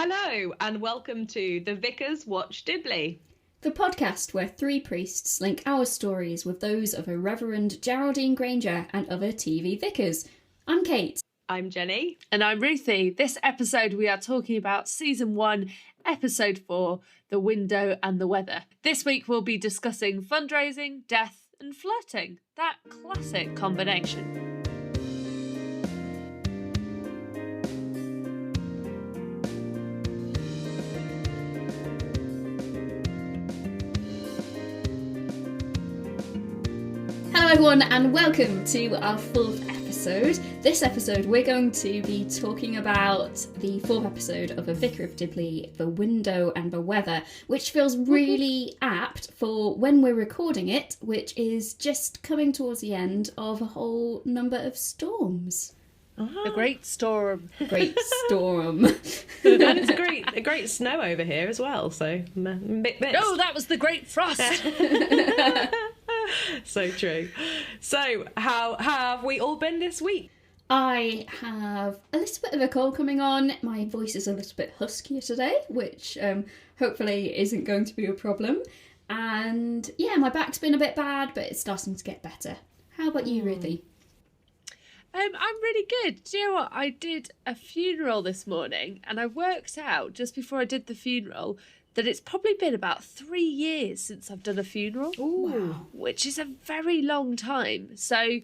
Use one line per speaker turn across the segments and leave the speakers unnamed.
Hello and welcome to The Vicar's Watch Dibley,
the podcast where three priests link our stories with those of a Reverend Geraldine Granger and other TV vicars. I'm Kate.
I'm Jenny.
And I'm Ruthie. This episode we are talking about Season 1, Episode 4, The Window and the Weather. This week we'll be discussing fundraising, death and flirting. That classic combination.
Hello everyone and welcome to our fourth episode. This episode we're going to be talking about the fourth episode of A Vicar of Dibley, The Window and the Weather, which feels really apt for when we're recording it, which is just coming towards the end of a whole number of storms.
A great storm.
Great storm.
And it's a great snow over here as well, so mixed.
Oh, that was the great frost.
So true. So, how have we all been this week?
I have a little bit of a cold coming on. My voice is a little bit huskier today, which hopefully isn't going to be a problem. And yeah, my back's been a bit bad, but it's starting to get better. How about you, Ruthie?
I'm really good. Do you know what? I did a funeral this morning and I worked out just before I did the funeral that it's probably been about 3 years since I've done a funeral.
Ooh.
Wow.
Which is a very long time. So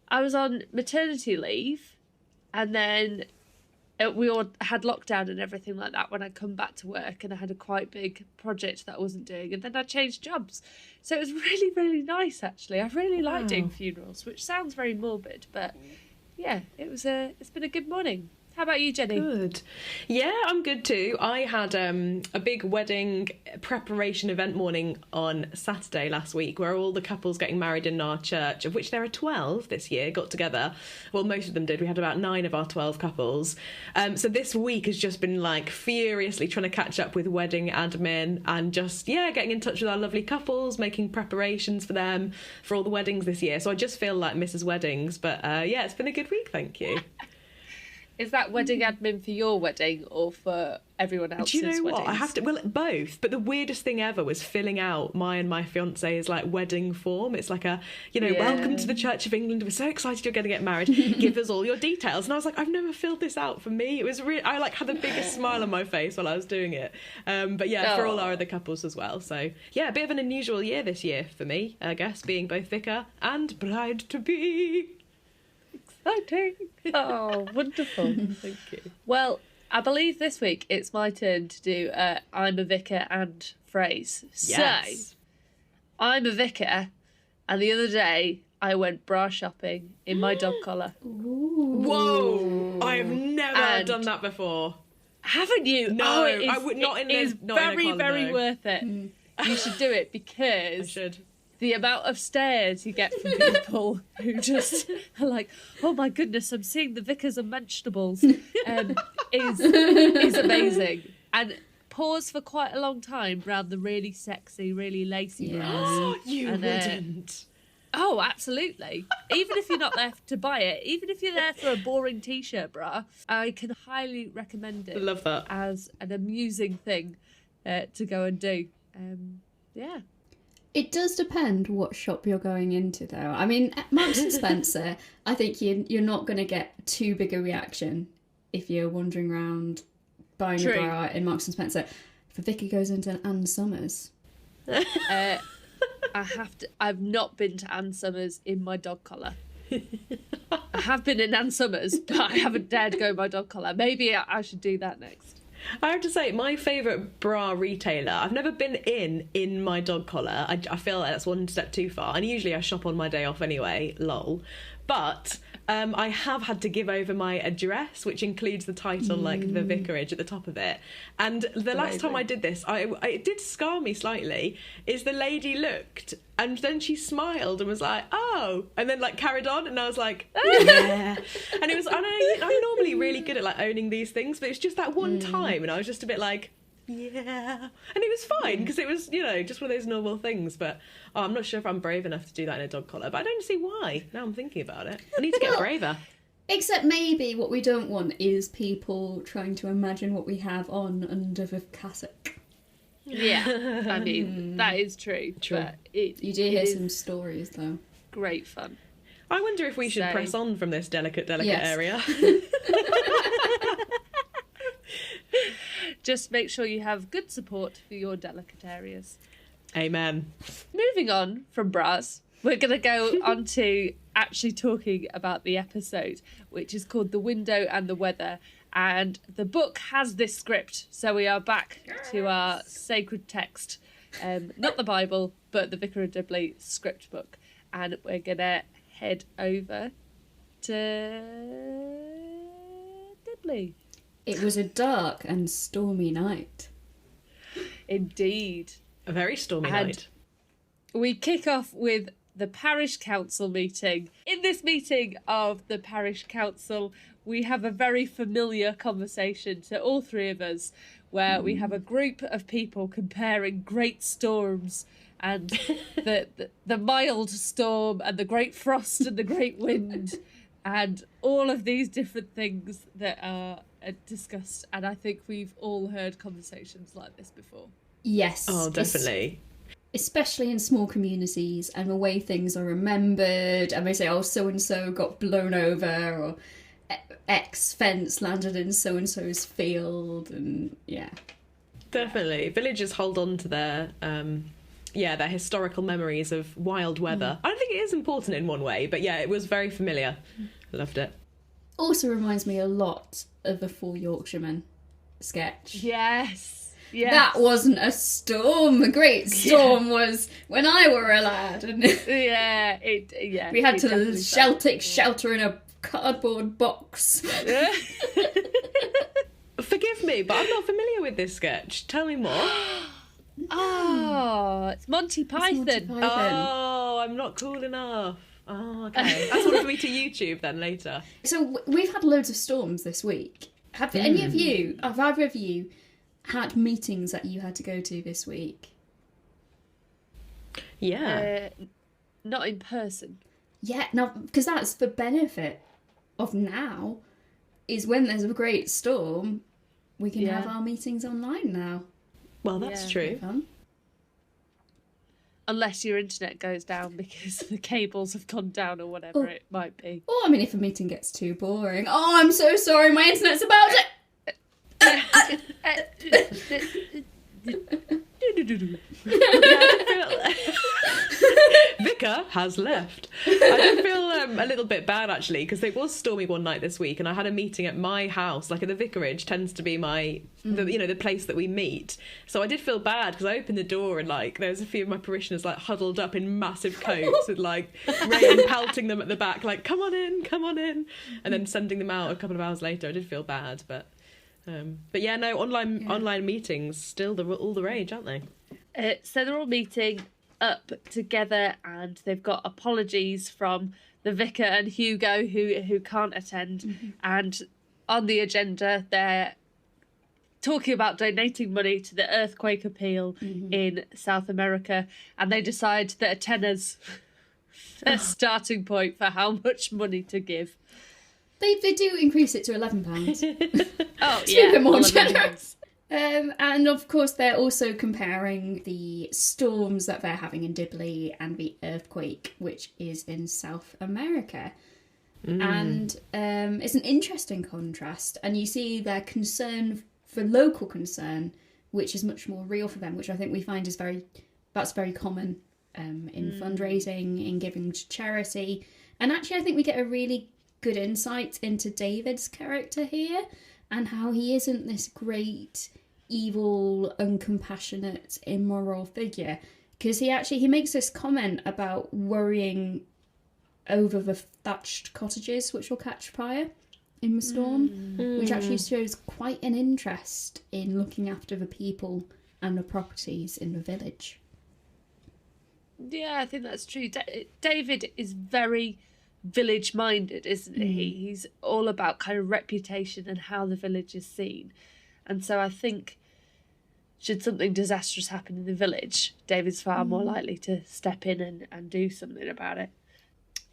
I was on maternity leave and then we all had lockdown and everything like that when I come back to work, and I had a quite big project that I wasn't doing, and then I changed jobs. So it was really, really nice actually. I really like doing funerals, which sounds very morbid, but yeah, it's been a good morning. How about you, Jenny?
Good. Yeah, I'm good too. I had a big wedding preparation event morning on Saturday last week where all the couples getting married in our church, of which there are 12 this year, got together. Well, most of them did. We had about 9 of our 12 couples. So this week has just been like furiously trying to catch up with wedding admin and just, getting in touch with our lovely couples, making preparations for them for all the weddings this year. So I just feel like Mrs. Weddings. But it's been a good week, thank you.
Is that wedding admin for your wedding or for everyone else's
Do you know
weddings?
what? I have to. Well, both. But the weirdest thing ever was filling out my and my fiance's like wedding form. It's like welcome to the Church of England. We're so excited you're going to get married. Give us all your details. And I was like, I've never filled this out for me. It was I had the biggest smile on my face while I was doing it. For all our other couples as well. So yeah, a bit of an unusual year this year for me, I guess, being both vicar and bride to be.
Exciting. Oh, wonderful.
Thank you.
Well, I believe this week it's my turn to do I'm a vicar and phrase.
Yes.
So, I'm a vicar, and the other day I went bra shopping in my dog collar.
Ooh.
Whoa! I have never done that before.
Haven't you?
No,
it is,
I would not.
It is very, very worth it. You should do it
I
because
should.
the amount of stares you get from people who just are like, oh my goodness, I'm seeing the vicars and vegetables, is amazing. And pause for quite a long time around the really sexy, really lacy bras.
You
And,
wouldn't.
Oh, absolutely. Even if you're not there to buy it, even if you're there for a boring t-shirt bra, I can highly recommend it.
Love that.
As an amusing thing to go and do. Yeah.
It does depend what shop you're going into, though. I mean, at Marks and Spencer, I think you're not going to get too big a reaction if you're wandering around buying a bra in Marks and Spencer. If a vicar goes into Ann Summers.
I've not been to Ann Summers in my dog collar. I have been in Ann Summers, but I haven't dared go my dog collar. Maybe I should do that next.
I have to say, my favourite bra retailer, I've never been in my dog collar. I feel like that's one step too far. And usually I shop on my day off anyway, lol. But I have had to give over my address, which includes the title, like the vicarage at the top of it. And the last time I did this, it did scar me slightly, is the lady looked and then she smiled and was like, oh, and then like carried on. And I was like, yeah. And it was, I'm normally really good at like owning these things, but it's just that one time. And I was just a bit like, yeah. And it was fine because it was, just one of those normal things. But I'm not sure if I'm brave enough to do that in a dog collar. But I don't see why. Now I'm thinking about it. I need to get braver.
Except maybe what we don't want is people trying to imagine what we have on under the cassock.
Yeah, I mean, that is true.
True.
But
You do hear some stories, though.
Great fun.
I wonder if we should
So-
press on from this delicate
Yes.
area.
Just make sure you have good support for your delicate areas.
Amen.
Moving on from bras, we're going to go on to actually talking about the episode, which is called The Window and the Weather. And the book has this script, so we are back to our sacred text. Not the Bible, but the Vicar of Dibley script book. And we're going to head over to Dibley.
It was a dark and stormy night.
Indeed.
A very stormy
And-
night.
We kick off with the parish council meeting. In this meeting of the parish council, we have a very familiar conversation to all three of us, where we have a group of people comparing great storms and the mild storm and the great frost and the great wind and all of these different things that are discussed. And I think we've all heard conversations like this before.
Yes.
Oh, definitely.
Especially in small communities and the way things are remembered. And they say, oh, so-and-so got blown over, or X fence landed in so-and-so's field, and yeah.
Definitely. Villagers hold on to their historical memories of wild weather. I don't think it is important in one way, but yeah, it was very familiar. I loved it.
Also reminds me a lot of the Four Yorkshiremen sketch.
Yes. Yes.
That wasn't a storm. A great storm was when I were a lad. And
We had
we
to
had to take shelter in a cardboard box.
Forgive me, but I'm not familiar with this sketch. Tell me more.
Oh, it's Monty Python.
Monty Python.
Oh, I'm not cool enough. Oh, okay. That's one for me to YouTube then later.
So we've had loads of storms this week. Have any of you, have either of you had meetings that you had to go to this week?
Yeah.
Not in person.
Yeah, now, because that's the benefit of now, is when there's a great storm, we can have our meetings online now.
Well, that's
Yeah.
true.
Fun.
Unless your internet goes down because the cables have gone down or whatever
Oh.
it might be.
Or, I mean, if a meeting gets too boring. Oh, I'm so sorry, my internet's about to...
Vicar has left. I did feel a little bit bad actually, because it was stormy one night this week, and I had a meeting at my house. Like, at the vicarage tends to be the place that we meet. So I did feel bad because I opened the door and like there was a few of my parishioners like huddled up in massive coats with like rain pelting them at the back, like come on in, and then sending them out a couple of hours later. I did feel bad, but yeah, no, online meetings still all the rage, aren't they?
So they're all meeting up together, and they've got apologies from the vicar and Hugo who can't attend. And on the agenda, they're talking about donating money to the earthquake appeal in South America, and they decide that a tenner's a starting point for how much money to give.
They do increase it to £11.
Oh,
To be a bit more
all of them.
generous. And of course, they're also comparing the storms that they're having in Dibley and the earthquake, which is in South America. And it's an interesting contrast. And you see their concern for local concern, which is much more real for them, which I think we find is very common in fundraising, in giving to charity. And actually, I think we get a really good insight into David's character here, and how he isn't this great, evil, uncompassionate, immoral figure. Because he makes this comment about worrying over the thatched cottages which will catch fire in the storm, which actually shows quite an interest in looking after the people and the properties in the village.
Yeah, I think that's true. David is very village-minded, isn't he? He's all about kind of reputation and how the village is seen. And so I think, should something disastrous happen in the village, David's far more likely to step in and do something about it.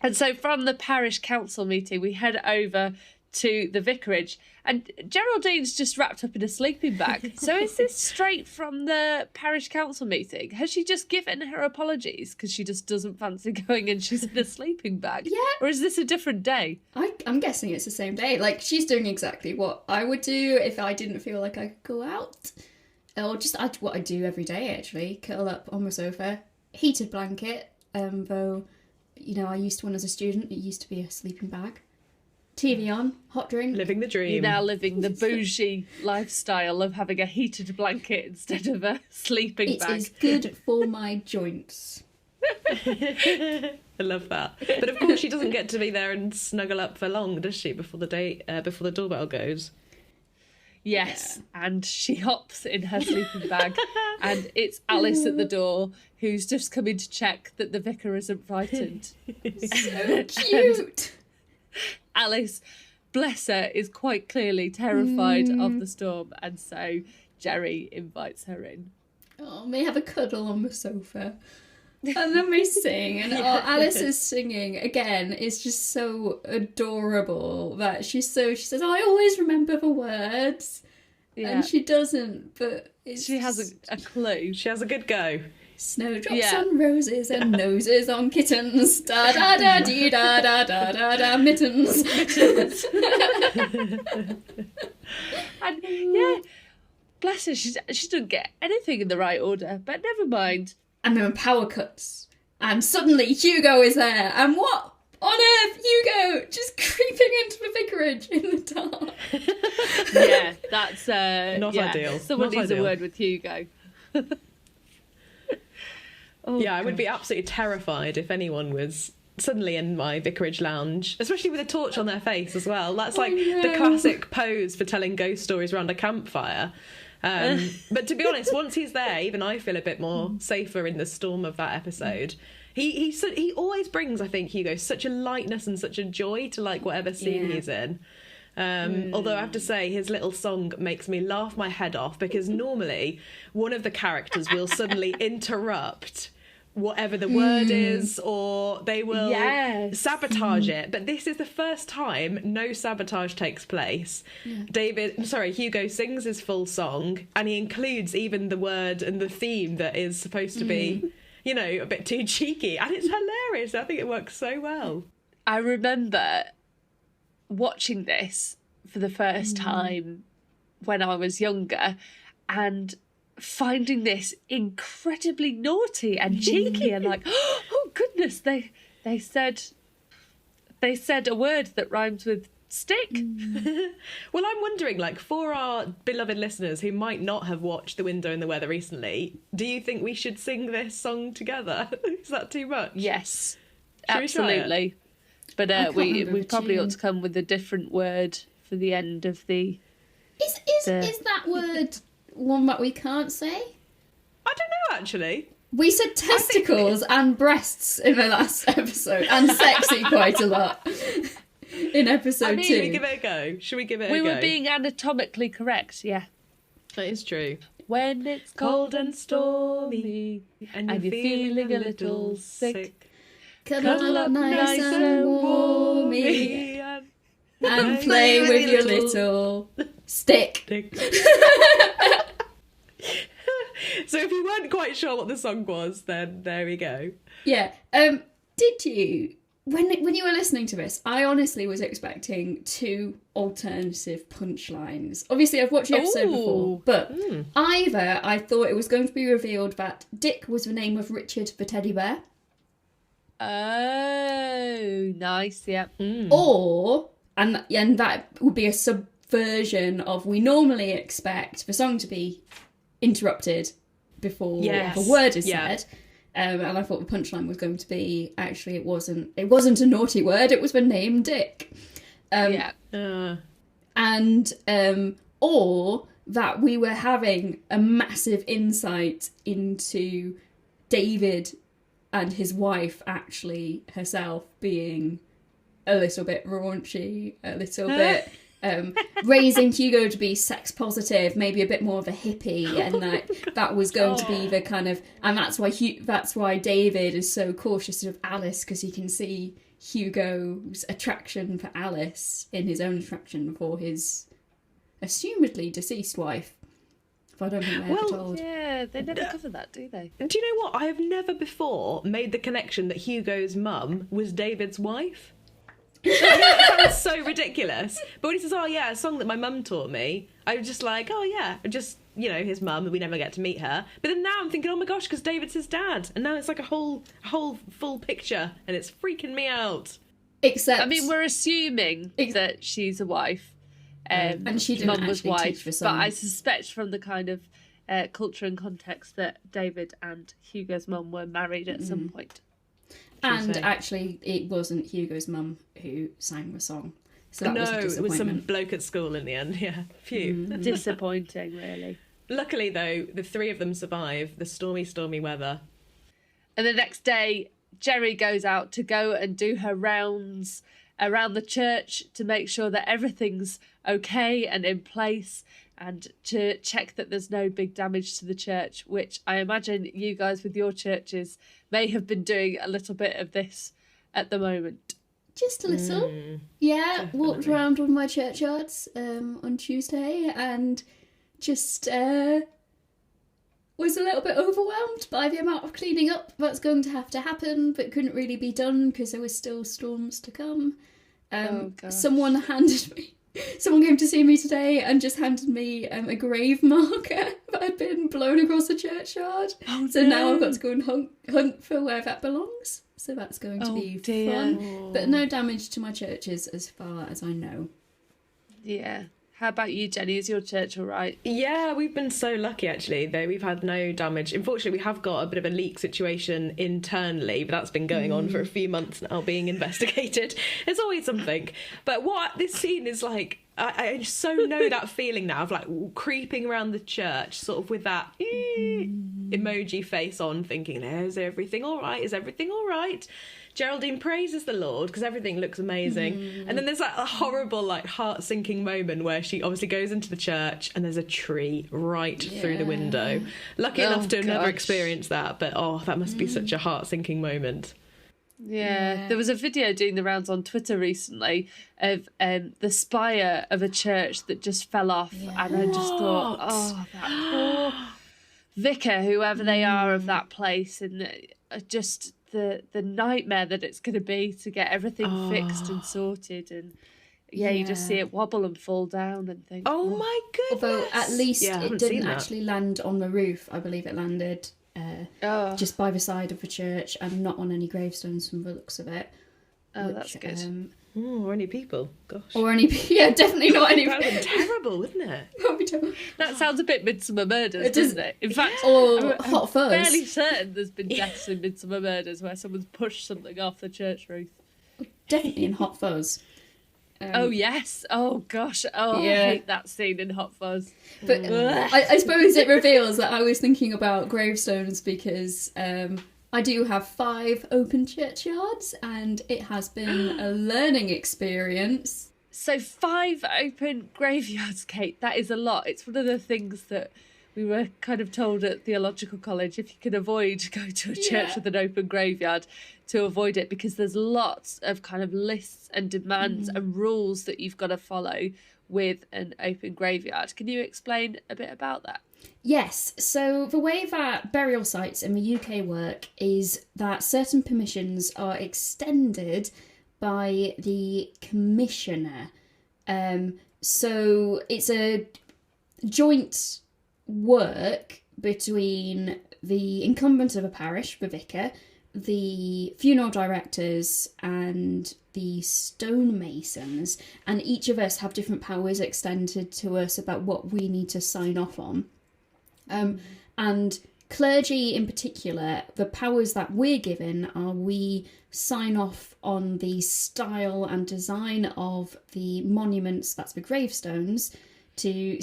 And so from the parish council meeting, we head over to the vicarage, and Geraldine's just wrapped up in a sleeping bag. So is this straight from the parish council meeting? Has she just given her apologies because she just doesn't fancy going and she's in a sleeping bag?
Yeah.
Or is this a different day?
I'm guessing it's the same day. Like, she's doing exactly what I would do if I didn't feel like I could go out. Or just what I do every day, actually. Curl up on my sofa. Heated blanket. Though, you know, I used to, when I was a student, it used to be a sleeping bag. TV on, hot drink.
Living the dream.
You're now living the bougie lifestyle of having a heated blanket instead of a sleeping bag.
It is good for my joints.
I love that. But of course she doesn't get to be there and snuggle up for long, does she, before the doorbell goes?
Yes, yeah. And she hops in her sleeping bag, and it's Alice at the door who's just coming to check that the vicar isn't frightened.
So cute!
Alice, bless her, is quite clearly terrified of the storm, and so Jerry invites her in.
Oh, may have a cuddle on the sofa. And then we sing, and Alice's singing, again, is just so adorable that she says, I always remember the words. Yeah. And she doesn't, but
she has a clue.
She has a good go.
Snowdrops on roses and noses on kittens. Da da da dee da da da da da mittens.
And yeah, bless her, she doesn't get anything in the right order, but never mind.
And then power cuts, and suddenly Hugo is there, and what on earth, Hugo just creeping into the vicarage in the dark.
Yeah, that's
not ideal.
Someone needs a word with Hugo.
Yeah, I would be absolutely terrified if anyone was suddenly in my vicarage lounge, especially with a torch on their face as well. That's like the classic pose for telling ghost stories around a campfire. But to be honest, once he's there, even I feel a bit more safer in the storm of that episode. He always brings, I think, Hugo, such a lightness and such a joy to like whatever scene he's in. Although I have to say his little song makes me laugh my head off, because normally one of the characters will suddenly interrupt whatever the word is, or they will sabotage it. But this is the first time no sabotage takes place. Hugo sings his full song, and he includes even the word and the theme that is supposed to be, you know, a bit too cheeky, and it's hilarious. I think it works so well.
I remember watching this for the first time when I was younger, and finding this incredibly naughty and cheeky, and like, oh goodness, they said a word that rhymes with stick.
Well, I'm wondering, like, for our beloved listeners who might not have watched The Window and the Weather recently, do you think we should sing this song together? Is that too much?
Yes, absolutely. But we probably ought to come with a different word for the end of the.
Is that word one that we can't say?
I don't know, actually.
We said testicles and breasts in the last episode, and sexy quite a lot in episode 2.
Should we give it a go?
We were being anatomically correct, yeah.
That is true.
When it's cold and stormy and you're feeling a little sick,
cuddle up nice and warmy and play with your little stick.
So if you weren't quite sure what the song was, then there we go.
Yeah. Did you, when you were listening to this, I honestly was expecting 2 alternative punchlines. Obviously, I've watched the episode before, but either I thought it was going to be revealed that Dick was the name of Richard the teddy bear.
Oh, nice, yeah.
Or, and that would be a subversion of, we normally expect the song to be interrupted before the word is said. And I thought the punchline was going to be, actually, it wasn't a naughty word, it was the name Dick. And, or that we were having a massive insight into David and his wife actually herself being a little bit raunchy, a little bit raising Hugo to be sex positive, maybe a bit more of a hippie, and that was going to be the kind of, and that's why David is so cautious of Alice, because he can see Hugo's attraction for Alice in his own attraction for his assumedly deceased wife. If I don't think they're ever told.
Yeah, they never cover that, do they?
Do you know what? I have never before made the connection that Hugo's mum was David's wife. I know it sounds so ridiculous, but when he says, "Oh yeah, a song that my mum taught me," I was just like, "Oh yeah," just, you know, his mum, and we never get to meet her. But then now I'm thinking, oh my gosh, because David's his dad, and now it's like a whole full picture, and it's freaking me out.
Except,
I mean, we're assuming that she's a wife,
and she didn't
mum was
actually
wife,
teach for
but
song.
I suspect from the kind of culture and context that David and Hugo's mum were married at some point.
And actually, it wasn't Hugo's mum who sang the song. So that was a
No, it was some
disappointment.
bloke at school in the end. Yeah, phew.
Disappointing, really.
Luckily, though, the three of them survive the stormy weather.
And the next day, Jerry goes out to go and do her rounds around the church to make sure that everything's okay and in place, and to check that there's no big damage to the church, which I imagine you guys with your churches may have been doing a little bit of this at the moment.
Just a little. Yeah, walked around one of my churchyards on Tuesday and just was a little bit overwhelmed by the amount of cleaning up that's going to have to happen, but couldn't really be done because there was still storms to come. Someone came to see me today and just handed me a grave marker that had been blown across a churchyard. Now I've got to go and hunt for where that belongs. So that's going to be fun. But no damage to my churches as far as I know.
Yeah. How about you, Jenny? Is your church all right?
Yeah, we've been so lucky, actually, though. We've had no damage. Unfortunately, we have got a bit of a leak situation internally, but that's been going on for a few months now, being investigated. It's always something. But what this scene is like, I so know that feeling now of like creeping around the church, sort of with that emoji face on, thinking, is everything all right? Is everything all right? Geraldine praises the Lord because everything looks amazing. And then there's like a horrible, like, heart-sinking moment where she obviously goes into the church and there's a tree right through the window. Lucky enough to have never experienced that, but that must be such a heart-sinking moment.
Yeah, there was a video doing the rounds on Twitter recently of the spire of a church that just fell off, and I just thought, that poor vicar, whoever they are of that place, and just the nightmare that it's going to be to get everything fixed and sorted, and you just see it wobble and fall down and think,
oh my goodness.
Although at least it didn't actually land on the roof. I believe it landed just by the side of the church and not on any gravestones from the looks of it.
That's good.
Or any people, gosh.
Or any, definitely not any.
That would be terrible, wouldn't it?
That would be terrible.
That sounds a bit Midsummer Murders, doesn't it? In fact,
or Hot Fuzz.
I'm fairly certain there's been deaths in Midsummer Murders where someone's pushed something off the church roof.
Definitely in Hot Fuzz.
Oh yes! Oh gosh! I hate that scene in Hot Fuzz.
But I suppose it reveals that I was thinking about gravestones because I do have 5 open churchyards, and it has been a learning experience.
So 5 open graveyards, Kate. That is a lot. It's one of the things that we were kind of told at theological college, if you can avoid going to a church with an open graveyard, to avoid it, because there's lots of kind of lists and demands and rules that you've got to follow with an open graveyard. Can you explain a bit about that?
Yes, so the way that burial sites in the UK work is that certain permissions are extended by the commissioner. So it's a joint work between the incumbent of a parish, the vicar, the funeral directors and the stonemasons, and each of us have different powers extended to us about what we need to sign off on. And clergy in particular, the powers that we're given are we sign off on the style and design of the monuments, that's the gravestones, to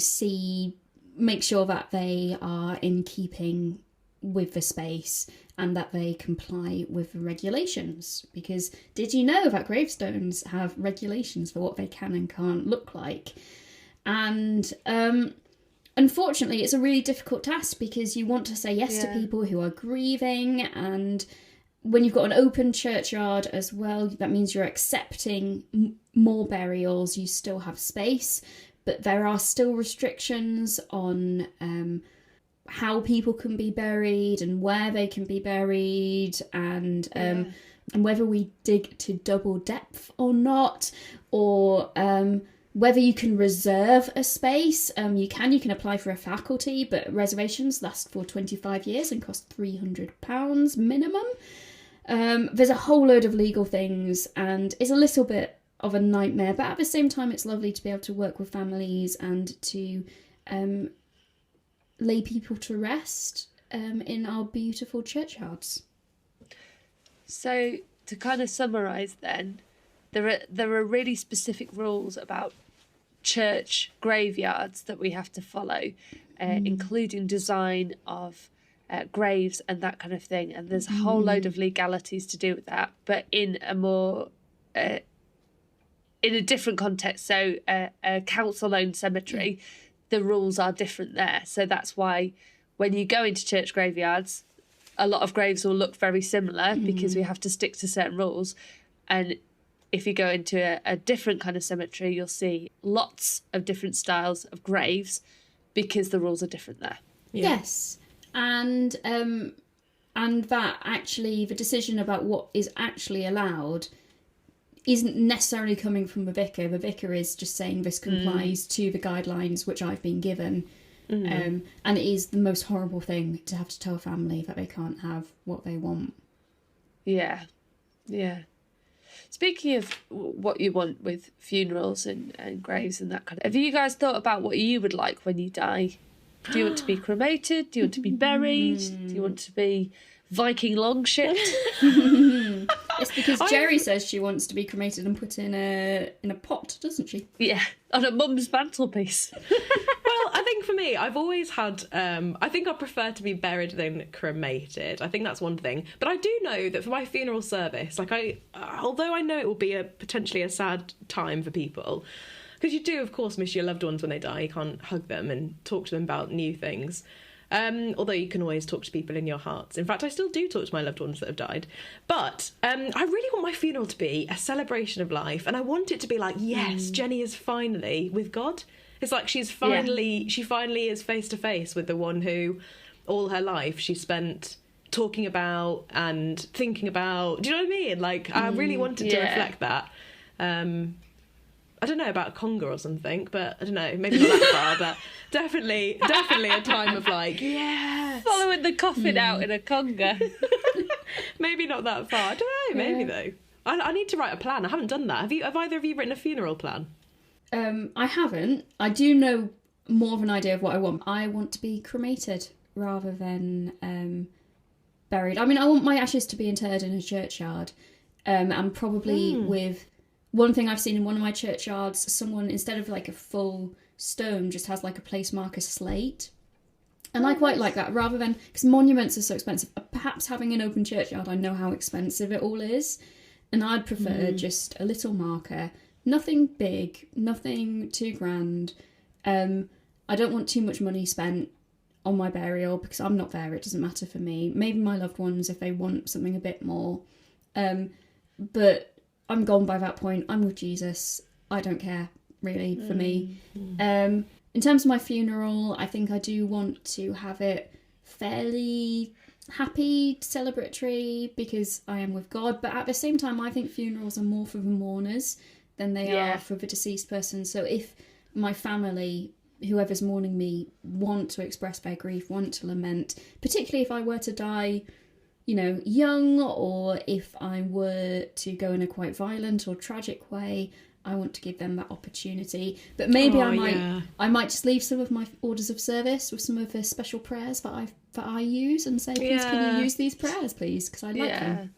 make sure that they are in keeping with the space and that they comply with the regulations. Because did you know that gravestones have regulations for what they can and can't look like? And unfortunately, it's a really difficult task because you want to say yes to people who are grieving, and when you've got an open churchyard as well, that means you're accepting more burials. You still have space, but there are still restrictions on how people can be buried and where they can be buried, and whether we dig to double depth or not, or whether you can reserve a space. You can apply for a faculty, but reservations last for 25 years and cost £300 minimum. There's a whole load of legal things, and it's a little bit of a nightmare, but at the same time it's lovely to be able to work with families and to lay people to rest in our beautiful churchyards.
So to kind of summarise then, there are really specific rules about church graveyards that we have to follow, including design of graves and that kind of thing. And there's a whole load of legalities to do with that, but in a more in a different context. So a council-owned cemetery, the rules are different there. So that's why when you go into church graveyards, a lot of graves will look very similar because we have to stick to certain rules. And if you go into a different kind of cemetery, you'll see lots of different styles of graves because the rules are different there.
Yeah. Yes. And that actually the decision about what is actually allowed isn't necessarily coming from the vicar. The vicar is just saying this complies to the guidelines which I've been given. And it is the most horrible thing to have to tell a family that they can't have what they want. Yeah.
Speaking of what you want with funerals and graves and that kind of... Have you guys thought about what you would like when you die? Do you want to be cremated? Do you want to be buried? Do you want to be Viking longshipped?
It's because Jerry says she wants to be cremated and put in a pot, doesn't she?
Yeah, on a mum's mantelpiece.
Well, I think for me, I've always had... I think I prefer to be buried than cremated. I think that's one thing. But I do know that for my funeral service, although I know it will be potentially a sad time for people, because you do, of course, miss your loved ones when they die. You can't hug them and talk to them about new things. Although you can always talk to people in your hearts. In fact, I still do talk to my loved ones that have died. But I really want my funeral to be a celebration of life. And I want it to be like, yes, Jenny is finally with God. It's like she finally is face to face with the one who all her life she spent talking about and thinking about. Do you know what I mean? Like, I really wanted to reflect that. I don't know about a conga or something, but I don't know, maybe not that far, but definitely a time of like, yes.
Following the coffin out in a conga.
Maybe not that far. I don't know, maybe though. I need to write a plan. I haven't done that. Have either of you written a funeral plan?
I haven't. I do know more of an idea of what I want. I want to be cremated rather than buried. I mean, I want my ashes to be interred in a churchyard, and probably with... One thing I've seen in one of my churchyards, someone, instead of like a full stone, just has like a place marker slate. And I quite like that, rather than... Because monuments are so expensive. Perhaps having an open churchyard, I know how expensive it all is. And I'd prefer just a little marker. Nothing big, nothing too grand. I don't want too much money spent on my burial because I'm not there. It doesn't matter for me. Maybe my loved ones if they want something a bit more. But... I'm gone by that point. I'm with Jesus. I don't care, really, for me. In terms of my funeral, I think I do want to have it fairly happy, celebratory, because I am with God. But at the same time, I think funerals are more for the mourners than they are for the deceased person. So if my family, whoever's mourning me, want to express their grief, want to lament, particularly if I were to die... young, or if I were to go in a quite violent or tragic way, I want to give them that opportunity. But maybe I might just leave some of my orders of service with some of the special prayers that I use and say, please, can you use these prayers, please? Because I like them.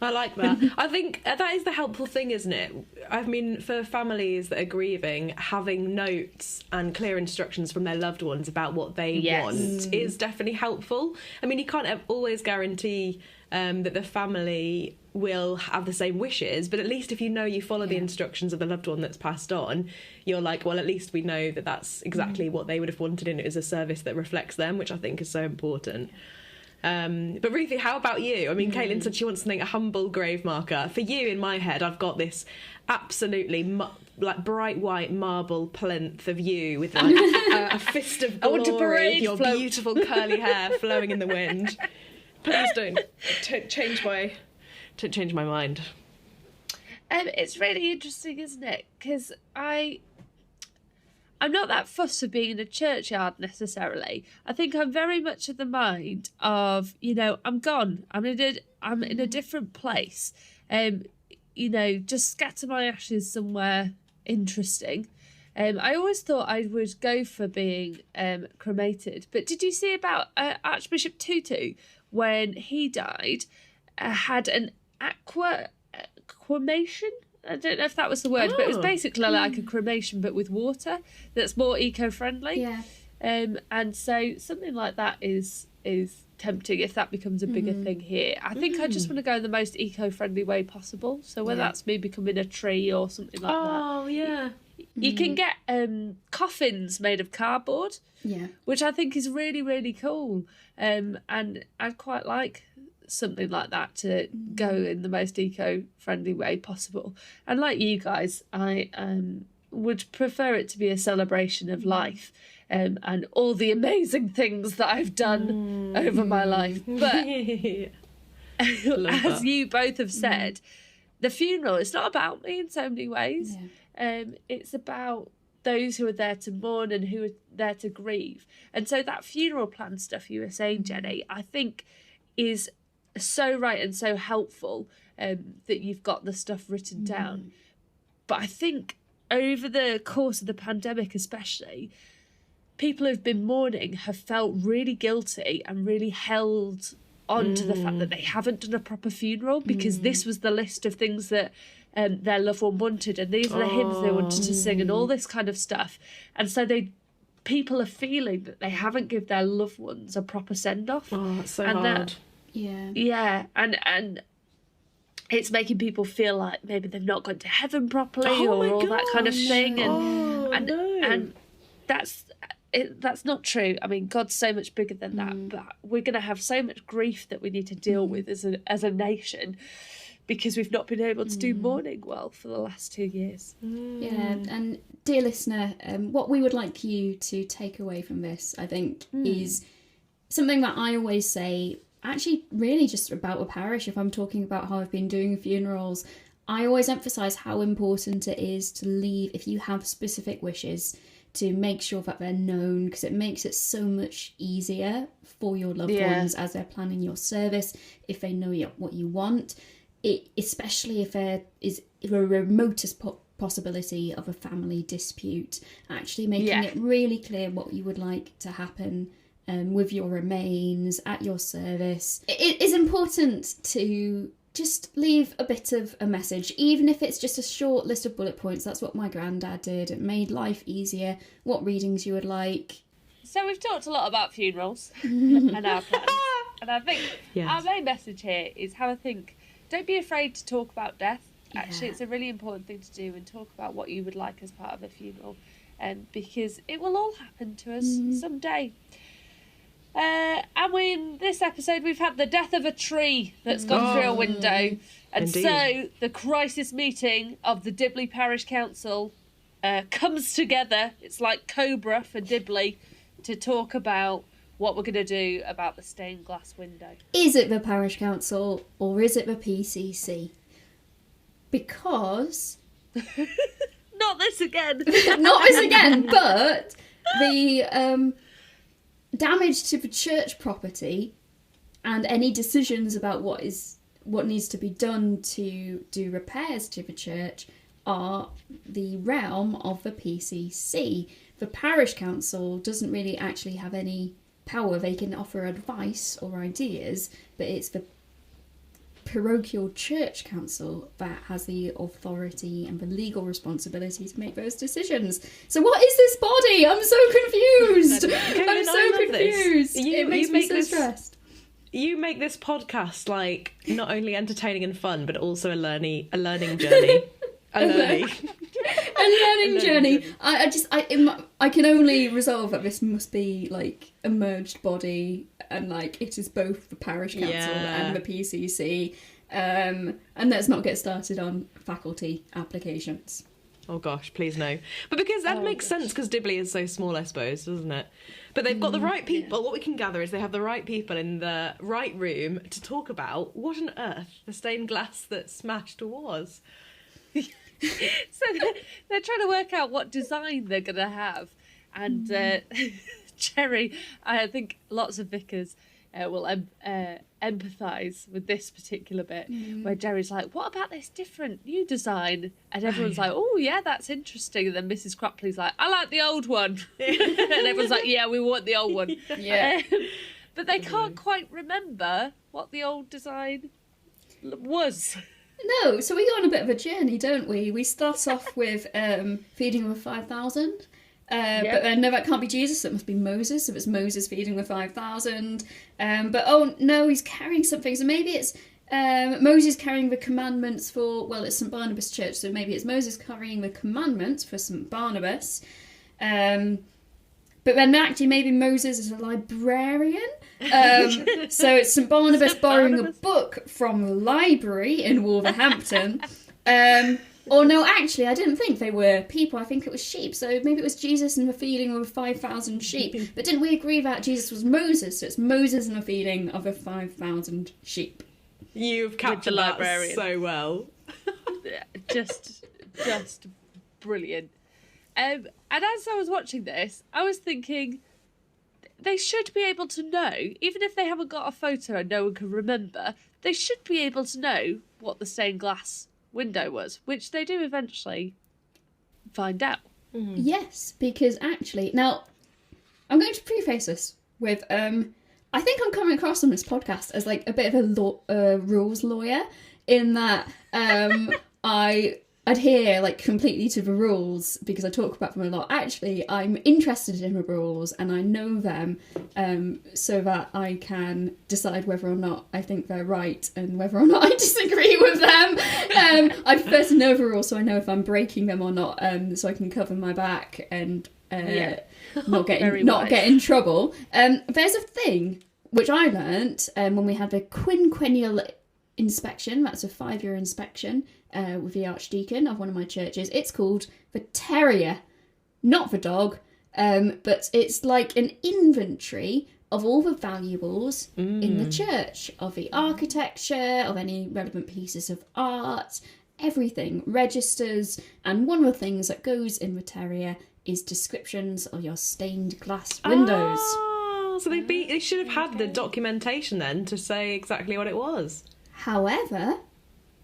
I like that. I think that is the helpful thing, isn't it? I mean, for families that are grieving, having notes and clear instructions from their loved ones about what they want is definitely helpful. I mean, you can't always guarantee that the family will have the same wishes, but at least if you follow the instructions of the loved one that's passed on, you're like, well, at least we know that that's exactly what they would have wanted, and it is a service that reflects them, which I think is so important. But Ruthie, how about you? I mean, Caitlin said she wants something, a humble grave marker. For you, in my head, I've got this absolutely like bright white marble plinth of you with like a fist of glory,
I want to parade
your
float.
beautiful curly hair flowing in the wind. Please don't change my mind.
It's really interesting, isn't it? Because I'm not that fussed for being in a churchyard necessarily. I think I'm very much of the mind of, I'm gone. I'm in a different place. Just scatter my ashes somewhere interesting. I always thought I would go for being cremated. But did you see about Archbishop Tutu when he died? Had an cremation. I don't know if that was the word, but it was basically like a cremation but with water that's more eco-friendly.
Yeah.
And so something like that is tempting if that becomes a bigger thing here. I think I just want to go in the most eco-friendly way possible. So whether that's me becoming a tree or something like that.
Oh, yeah.
You can get coffins made of cardboard, which I think is really, really cool. And I'd quite like something like that to go in the most eco-friendly way possible. And like you guys, I would prefer it to be a celebration of life and all the amazing things that I've done over my life. But as you both have said, the funeral, it's not about me in so many ways. It's about those who are there to mourn and who are there to grieve. And so that funeral plan stuff you were saying, Jenny, I think is so right and so helpful that you've got the stuff written down. But I think over the course of the pandemic especially, people who've been mourning have felt really guilty and really held on to the fact that they haven't done a proper funeral because this was the list of things that their loved one wanted, and these are the hymns they wanted to sing and all this kind of stuff. And so people are feeling that they haven't given their loved ones a proper send-off.
Oh, that's so hard.
Yeah, and it's making people feel like maybe they've not gone to heaven properly or all that kind of thing. And that's not true. I mean, God's so much bigger than that, but we're going to have so much grief that we need to deal with as a nation because we've not been able to do mourning well for the last 2 years.
Yeah, and dear listener, what we would like you to take away from this, I think, is something that I always say, actually really just about a parish. If I'm talking about how I've been doing funerals, I always emphasise how important it is to leave, if you have specific wishes, to make sure that they're known, because it makes it so much easier for your loved ones as they're planning your service, if they know what you want. Especially if there is a remotest possibility of a family dispute, actually making it really clear what you would like to happen with your remains at your service. It is important to just leave a bit of a message, even if it's just a short list of bullet points. That's what my granddad did. It made life easier. What readings you would like.
So we've talked a lot about funerals and our plans. And I think our main message here is have a think. Don't be afraid to talk about death. Actually, it's a really important thing to do, and talk about what you would like as part of a funeral, because it will all happen to us someday. And in this episode, we've had the death of a tree that's gone through a window. And so the crisis meeting of the Dibley Parish Council comes together. It's like Cobra for Dibley to talk about what we're going to do about the stained glass window.
Is it the Parish Council or is it the PCC? Because...
Not this again!
Not this again, but the damage to the church property and any decisions about what needs to be done to do repairs to the church are the realm of the PCC. The Parish Council doesn't really actually have any power. They can offer advice or ideas, but it's the parochial church council that has the authority and the legal responsibility to make those decisions. So what is this body? I'm so confused. I'm so confused. It makes me so stressed.
You make this podcast like not only entertaining and fun, but also a learning journey. A learning.
A learning journey. I can only resolve that this must be like a merged body, and like it is both the parish council and the PCC. And let's not get started on faculty applications.
Oh gosh, please no. But because that makes sense, because Dibley is so small, I suppose, doesn't it? But they've got the right people. Yeah. What we can gather is they have the right people in the right room to talk about what on earth the stained glass that smashed was.
So they're trying to work out what design they're going to have. And Jerry, I think lots of vicars will empathise with this particular bit, where Jerry's like, what about this different new design? And everyone's like, oh yeah, that's interesting. And then Mrs. Cropley's like, I like the old one. And everyone's like, yeah, we want the old one.
Yeah.
But they can't quite remember what the old design was.
No, so we go on a bit of a journey, don't we? We start off with feeding the 5,000. But then, no, that can't be Jesus, it must be Moses. So it's Moses feeding the 5,000. But oh no, he's carrying something. So maybe it's Moses carrying the commandments for, well, it's St. Barnabas Church. So maybe it's Moses carrying the commandments for St. Barnabas. But then actually maybe Moses is a librarian. So it's St. Barnabas borrowing a book from the library in Wolverhampton. Or no, actually, I didn't think they were people. I think it was sheep. So maybe it was Jesus and the feeding of 5,000 sheep. But didn't we agree that Jesus was Moses? So it's Moses and the feeding of the 5,000 sheep.
You've captured that so well.
just brilliant. And as I was watching this, I was thinking, they should be able to know, even if they haven't got a photo and no one can remember, they should be able to know what the stained glass window was, which they do eventually find out.
Mm-hmm. Yes, because actually, now, I'm going to preface this with, I think I'm coming across on this podcast as like a bit of a rules lawyer, in that I adhere like completely to the rules because I talk about them a lot. Actually, I'm interested in the rules and I know them so that I can decide whether or not I think they're right and whether or not I disagree with them. I prefer to know the rules so I know if I'm breaking them or not, so I can cover my back and not get in trouble. There's a thing which I learnt when we had the quinquennial inspection. That's a 5-year inspection with the Archdeacon of one of my churches. It's called the terrier, not the dog, but it's like an inventory of all the valuables in the church, of the architecture, of any relevant pieces of art, everything, registers, and one of the things that goes in the terrier is descriptions of your stained glass windows.
Oh, so they should have had the documentation then to say exactly what it was.
However,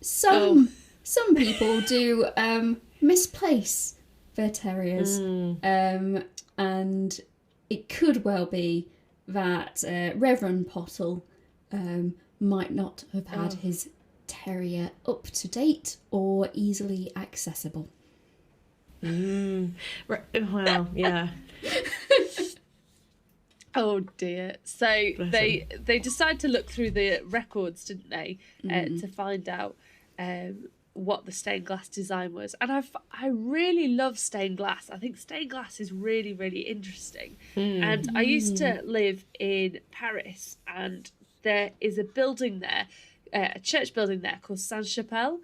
some people do misplace their terriers, and it could well be that Reverend Pottle might not have had his terrier up to date or easily accessible.
Well, yeah.
Oh dear. So they decided to look through the records, didn't they, to find out what the stained glass design was. And I really love stained glass. I think stained glass is really, really interesting. And I used to live in Paris, and there is a building there, a church building there called Sainte-Chapelle.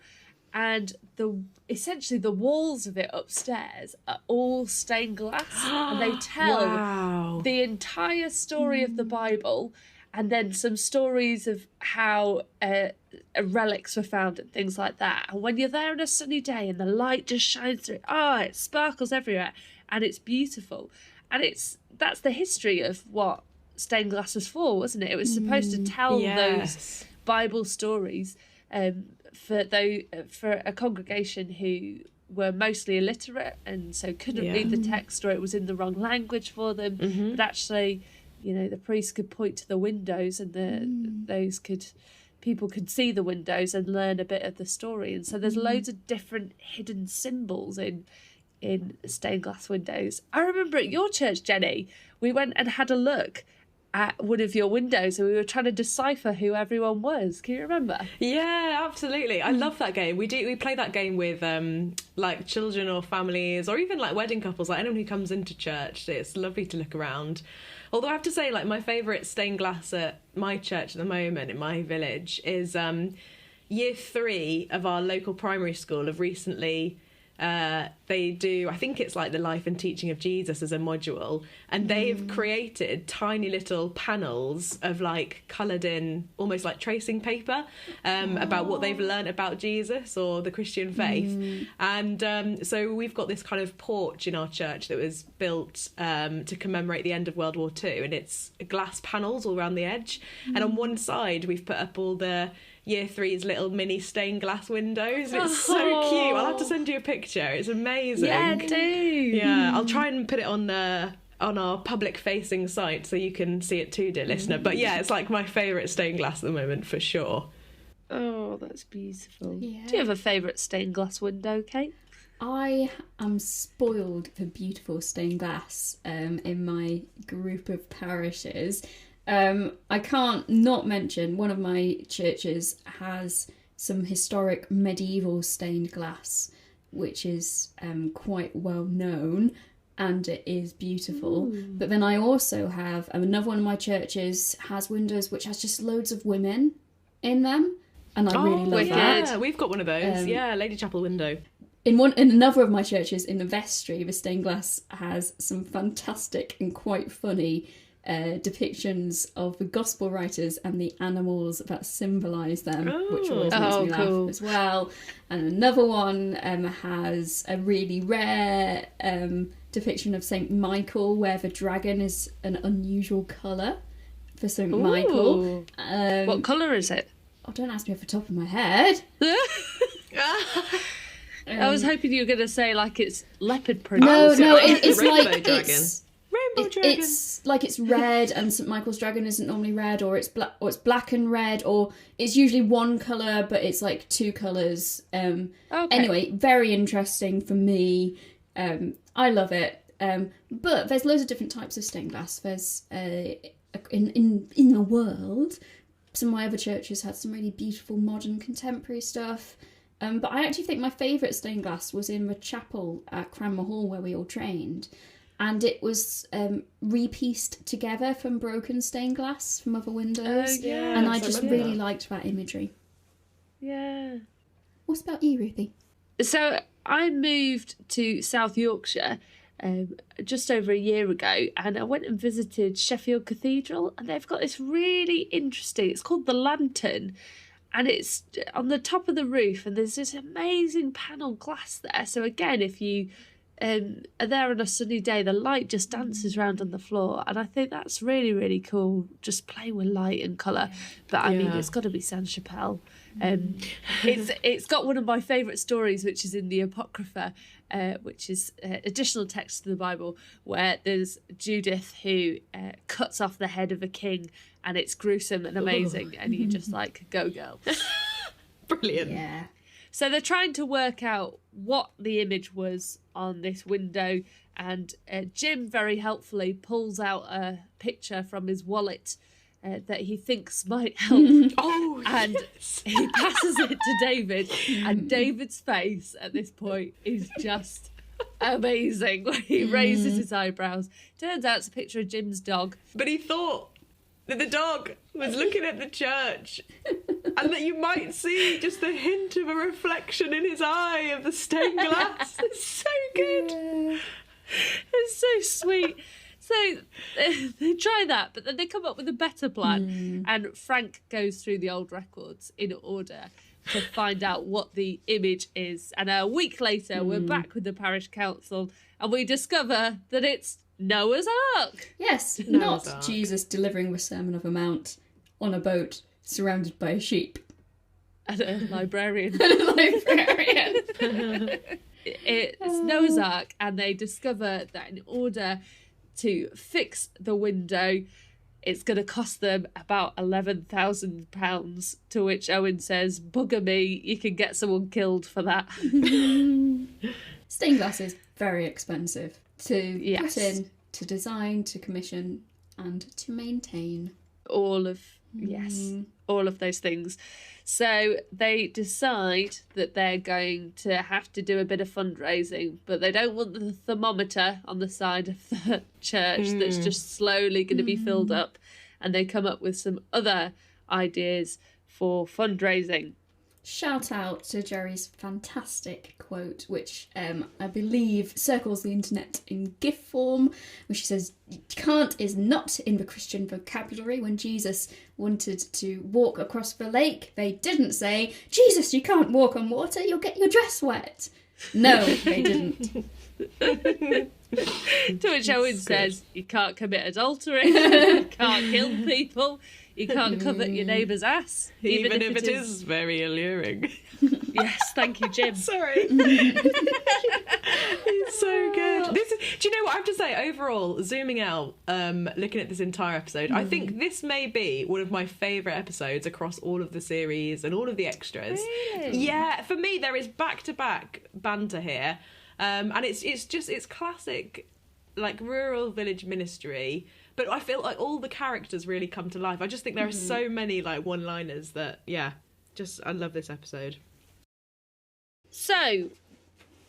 And essentially the walls of it upstairs are all stained glass, and they tell the entire story of the Bible, and then some stories of how relics were found and things like that. And when you're there on a sunny day and the light just shines through, it sparkles everywhere, and it's beautiful. And that's the history of what stained glass was for, wasn't it? It was supposed to tell those Bible stories. For a congregation who were mostly illiterate and so couldn't read the text, or it was in the wrong language for them, but actually, the priest could point to the windows, and people could see the windows and learn a bit of the story. And so there's loads of different hidden symbols in stained glass windows. I remember at your church, Jenny, we went and had a look, at one of your windows and we were trying to decipher who everyone was. Can you remember?
Yeah, absolutely. I love that game. We play that game with like children or families or even like wedding couples, like anyone who comes into church. It's lovely to look around. Although I have to say, like, my favourite stained glass at my church at the moment in my village is year 3 of our local primary school have recently they do, I think it's like the life and teaching of Jesus as a module, and they've created tiny little panels of like coloured in almost like tracing paper about what they've learnt about Jesus or the Christian faith. And so we've got this kind of porch in our church that was built to commemorate the end of World War II, and it's glass panels all around the edge, and on one side we've put up all the year 3's little mini stained glass windows. It's so cute. I'll have to send you a picture. It's amazing.
Yeah, do.
Yeah, I'll try and put it on our public facing site so you can see it too, dear listener. But yeah, it's like my favourite stained glass at the moment for sure.
Oh, that's beautiful.
Yeah.
Do you have a favourite stained glass window, Kate?
I am spoiled for beautiful stained glass in my group of parishes. I can't not mention one of my churches has some historic medieval stained glass, which is quite well known, and it is beautiful. But then I also have another one of my churches has windows which has just loads of women in them, and I really love that.
Yeah, we've got one of those. Lady Chapel window.
In another of my churches, in the vestry, the stained glass has some fantastic and quite funny depictions of the gospel writers and the animals that symbolise them, which always makes me laugh as well. And another one has a really rare depiction of Saint Michael, where the dragon is an unusual colour for Saint Michael.
What colour is it?
Oh, don't ask me off the top of my head.
I was hoping you were going to say like it's leopard print.
No,
it's
it's
rainbow
like
dragon. Rainbow dragon.
It's like it's red, and St Michael's dragon isn't normally red, or it's black and red, or it's usually one colour, but it's like 2 colours. Anyway, very interesting for me. I love it. But there's loads of different types of stained glass. There's in the world. Some of my other churches had some really beautiful modern contemporary stuff. But I actually think my favourite stained glass was in the chapel at Cranmer Hall where we all trained. And it was repieced together from broken stained glass from other windows. And I just really liked that imagery.
Yeah.
What about you, Ruthie?
So I moved to South Yorkshire just over a year ago, and I went and visited Sheffield Cathedral, and they've got this really interesting, it's called the Lantern, and it's on the top of the roof, and there's this amazing panel glass there. So again, if you are there on a sunny day, the light just dances around on the floor, and I think that's really, really cool, just playing with light and colour. But I mean, it's got to be Sainte-Chapelle. It's got one of my favourite stories, which is in the Apocrypha, which is additional text to the Bible, where there's Judith who cuts off the head of a king, and it's gruesome and amazing, and you just like, go girl.
Brilliant.
Yeah.
So they're trying to work out what the image was on this window, and Jim very helpfully pulls out a picture from his wallet that he thinks might help. And he passes it to David, and David's face at this point is just amazing. He raises his eyebrows. Turns out it's a picture of Jim's dog.
But he thought that the dog was looking at the church and that you might see just a hint of a reflection in his eye of the stained glass. It's so good.
Yeah.
It's so sweet. So they try that, but then they come up with a better plan. And Frank goes through the old records in order to find out what the image is. And a week later, we're back with the parish council, and we discover that it's Noah's Ark.
Yes,
Noah's
not
Ark.
Jesus delivering the Sermon of the Mount on a boat surrounded by sheep.
And a librarian.
Librarian.
It's Noah's Ark, and they discover that in order to fix the window, it's going to cost them about £11,000, to which Owen says, bugger me, you can get someone killed for that.
Stained glass is very expensive to
Yes.
put in, to design, to commission. and to maintain.
All of those things. So they decide that they're going to have to do a bit of fundraising, but they don't want the thermometer on the side of the church that's just slowly going to be filled up, and they come up with some other ideas for fundraising. Shout
out to Jerry's fantastic quote, which I believe circles the internet in GIF form, where she says, "Can't is not in the Christian vocabulary. When Jesus wanted to walk across the lake, they didn't say, 'Jesus, you can't walk on water, you'll get your dress wet.' No, they didn't."
To which Owen says, "You can't commit adultery, you can't kill people, you can't covet your neighbour's ass.
Even if it is very alluring."
Yes, thank you, Jim.
Sorry. He's so good. Do you know what I have to say? Overall, zooming out, looking at this entire episode, I think this may be one of my favourite episodes across all of the series and all of the extras.
Really?
Yeah, for me, there is back-to-back banter here. And it's classic, like, rural village ministry. But I feel like all the characters really come to life. I just think there are so many, like, one-liners that, I love this episode.
So,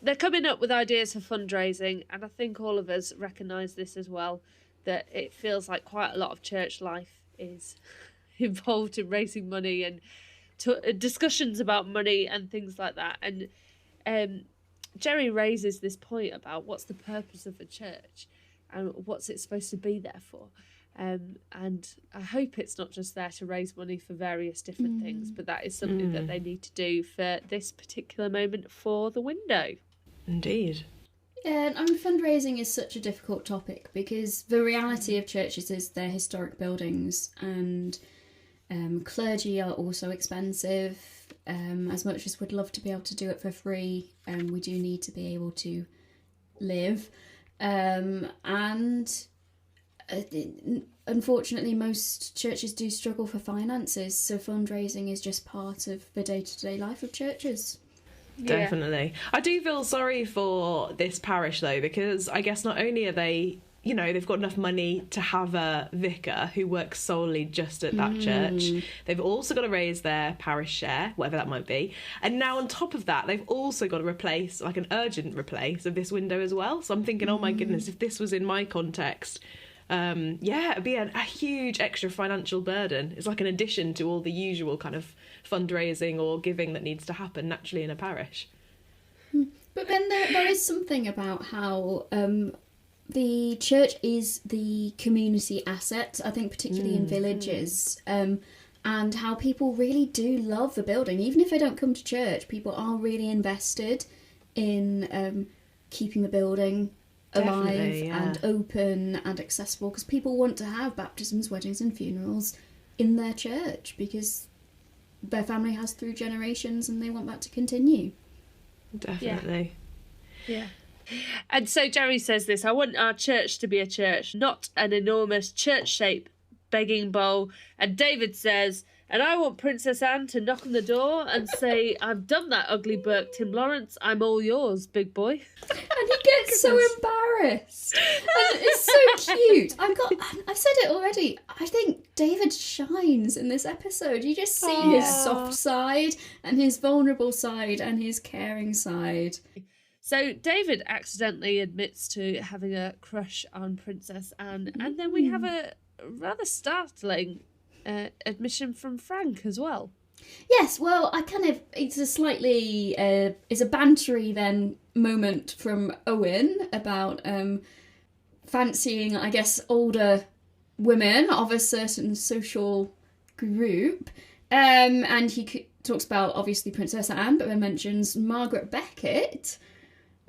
they're coming up with ideas for fundraising, and I think all of us recognise this as well, that it feels like quite a lot of church life is involved in raising money and discussions about money and things like that. And Jerry raises this point about what's the purpose of a church and what's it supposed to be there for. And I hope it's not just there to raise money for various different things, but that is something that they need to do for this particular moment for the window.
Indeed.
Yeah, I mean, fundraising is such a difficult topic because the reality of churches is they're historic buildings, and clergy are also expensive. As much as we'd love to be able to do it for free, we do need to be able to live. Unfortunately, most churches do struggle for finances, so fundraising is just part of the day-to-day life of churches.
Definitely. I do feel sorry for this parish, though, because I guess not only are they, they've got enough money to have a vicar who works solely just at that church. They've also got to raise their parish share, whatever that might be. And now on top of that, they've also got to replace, like an urgent replace of this window as well. So I'm thinking, oh my goodness, if this was in my context, it'd be a huge extra financial burden. It's like an addition to all the usual kind of fundraising or giving that needs to happen naturally in a parish.
But then there is something about how the church is the community asset, I think, particularly in villages, and how people really do love the building. Even if they don't come to church, people are really invested in keeping the building alive and open and accessible, because people want to have baptisms, weddings and funerals in their church because their family has through generations and they want that to continue.
Definitely.
Yeah. And so Jerry says this: "I want our church to be a church, not an enormous church-shaped begging bowl." And David says, "And I want Princess Anne to knock on the door and say, 'I've done that ugly Burke, Tim Lawrence. I'm all yours, big boy.'"
And he gets so embarrassed. And it's so cute. I've said it already. I think David shines in this episode. You just see his soft side and his vulnerable side and his caring side.
So David accidentally admits to having a crush on Princess Anne, and then we have a rather startling admission from Frank as well.
Yes, well, it's a slightly, it's a bantery then moment from Owen about fancying, I guess, older women of a certain social group. And he talks about, obviously, Princess Anne, but then mentions Margaret Beckett.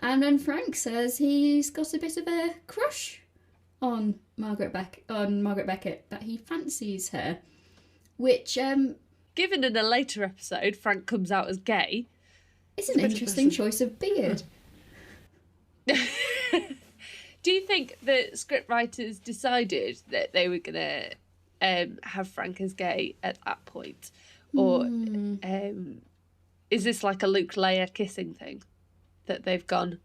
And then Frank says he's got a bit of a crush on Margaret Beckett, that he fancies her. Which,
given in a later episode, Frank comes out as gay.
It's an interesting choice of beard.
Do you think the scriptwriters decided that they were going to have Frank as gay at that point? Or is this like a Luke Leia kissing thing? That they've gone,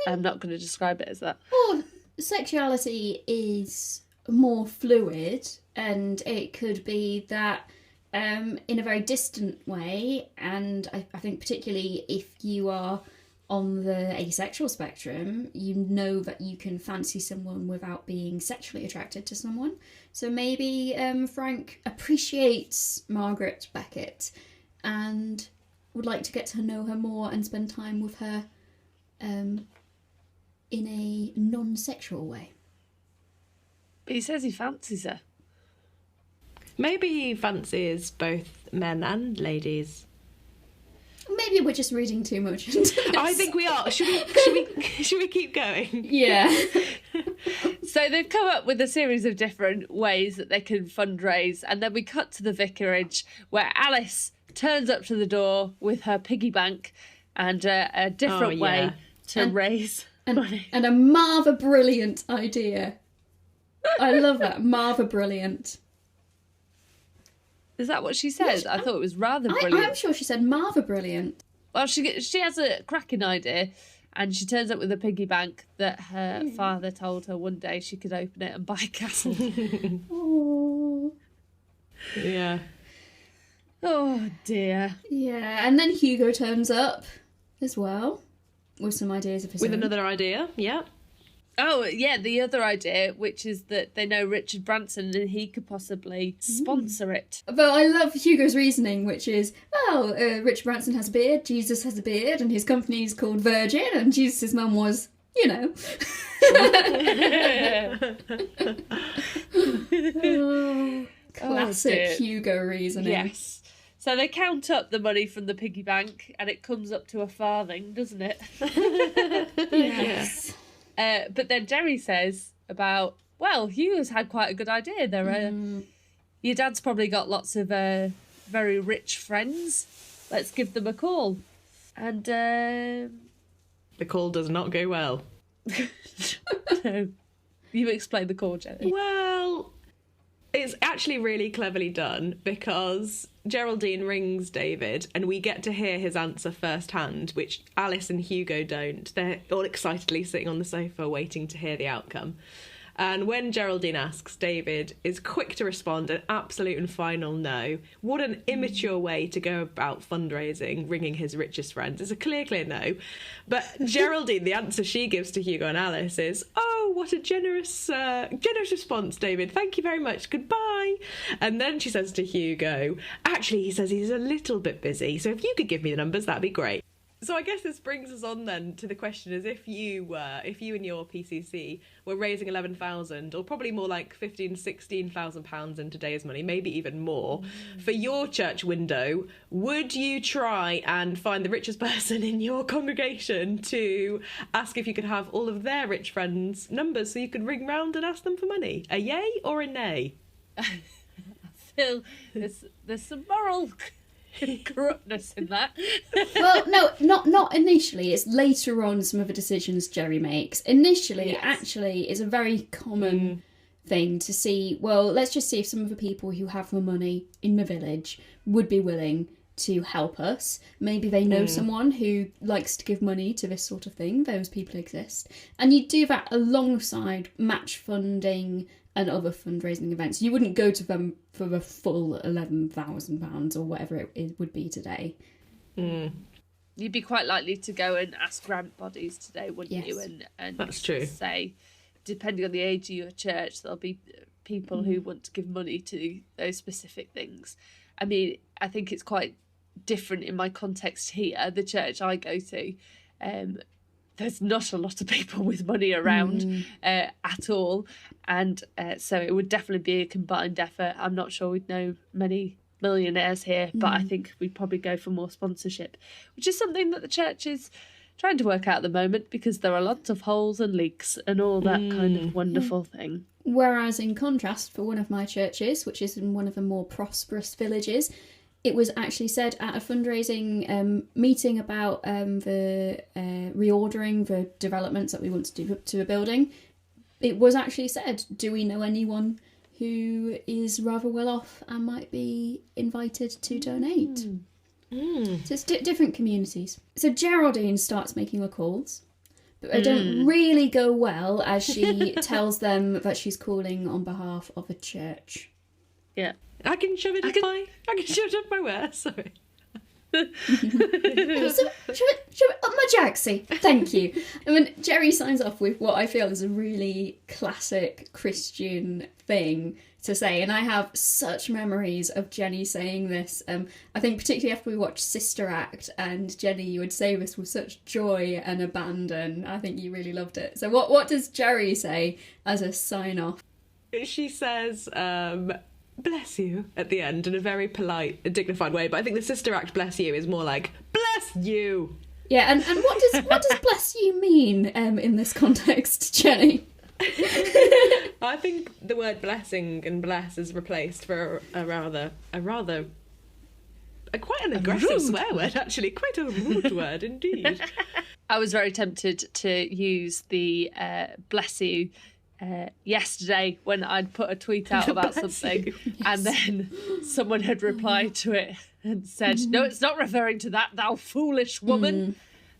I'm not going to describe it as that.
Or sexuality is more fluid, and it could be that in a very distant way, and I think particularly if you are on the asexual spectrum, you know that you can fancy someone without being sexually attracted to someone. So maybe Frank appreciates Margaret Beckett and would like to get to know her more and spend time with her in a non-sexual way.
But he says he fancies her.
Maybe he fancies both men and ladies.
Maybe we're just reading too much into this.
I think we are. Should we keep going?
Yeah.
So they've come up with a series of different ways that they can fundraise, and then we cut to the vicarage where Alice turns up to the door with her piggy bank and a different way to raise money.
And a Marva brilliant idea. I love that. Marva brilliant.
Is that what she says? I thought it was rather brilliant.
I'm sure she said Marva brilliant.
Well, she has a cracking idea, and she turns up with a piggy bank that her father told her one day she could open it and buy a castle.
Oh.
Yeah.
Oh dear.
Yeah, and then Hugo turns up as well with some ideas of his
With
own.
another idea, yeah.
Oh, yeah, the other idea, which is that they know Richard Branson and he could possibly sponsor it.
But I love Hugo's reasoning, which is, well, Richard Branson has a beard, Jesus has a beard, and his company's called Virgin, and Jesus' mum was, you know. Oh, classic Hugo reasoning.
Yes. So they count up the money from the piggy bank and it comes up to a farthing, doesn't it?
Yes.
But then Jerry says about, well, Hugo's had quite a good idea. Your dad's probably got lots of very rich friends. Let's give them a call. And
The call does not go well.
no. You explain the call, Jenny.
Well, it's actually really cleverly done because Geraldine rings David and we get to hear his answer firsthand, which Alice and Hugo don't. They're all excitedly sitting on the sofa waiting to hear the outcome. And when Geraldine asks, David is quick to respond an absolute and final no. What an immature way to go about fundraising, ringing his richest friends. It's a clear no. But Geraldine, the answer she gives to Hugo and Alice is, oh, what a generous response, David. Thank you very much. Goodbye. And then she says to Hugo, actually, he says he's a little bit busy, so if you could give me the numbers, that'd be great. So I guess this brings us on then to the question is if you and your PCC were raising 11,000 or probably more like 16,000 pounds in today's money, maybe even more, for your church window, would you try and find the richest person in your congregation to ask if you could have all of their rich friends' numbers so you could ring round and ask them for money? A yay or a nay?
I feel there's some moral corruptness in that.
Well, no, not initially. It's later on some of the decisions Jerry makes. Initially, actually, is a very common thing to see. Well, let's just see if some of the people who have the money in the village would be willing to help us. Maybe they know someone who likes to give money to this sort of thing. Those people exist. And you do that alongside match funding and other fundraising events. You wouldn't go to them for the full £11,000 or whatever it would be today.
You'd be quite likely to go and ask grant bodies today, wouldn't you? And
that's true.
Say, depending on the age of your church, there'll be people who want to give money to those specific things. I mean, I think it's quite different in my context here. The church I go to, there's not a lot of people with money around at all. And so it would definitely be a combined effort. I'm not sure we'd know many millionaires here, but I think we'd probably go for more sponsorship, which is something that the church is trying to work out at the moment because there are lots of holes and leaks and all that kind of wonderful thing.
Whereas in contrast, for one of my churches, which is in one of the more prosperous villages, it was actually said at a fundraising meeting about the reordering the developments that we want to do to a building. It was actually said, do we know anyone who is rather well off and might be invited to donate? So it's different communities. So Geraldine starts making her calls, But they don't really go well as she tells them that she's calling on behalf of a church.
Yeah.
I can shove it up my where, sorry.
Shove it up my jacksie. Thank you. I mean, Jerry signs off with what I feel is a really classic Christian thing to say, and I have such memories of Jenny saying this. I think particularly after we watched Sister Act, and Jenny, you would say this with such joy and abandon. I think you really loved it. So what does Jerry say as a sign off?
She says, bless you at the end in a very polite, dignified way, but I think the Sister Act bless you is more like bless you.
Yeah, and what does bless you mean in this context, Jenny?
I think the word blessing and bless is replaced for quite an aggressive swear word, actually, quite a rude word indeed.
I was very tempted to use the bless you yesterday when I'd put a tweet out about something, and then someone had replied to it and said, "No, it's not referring to that, thou foolish woman."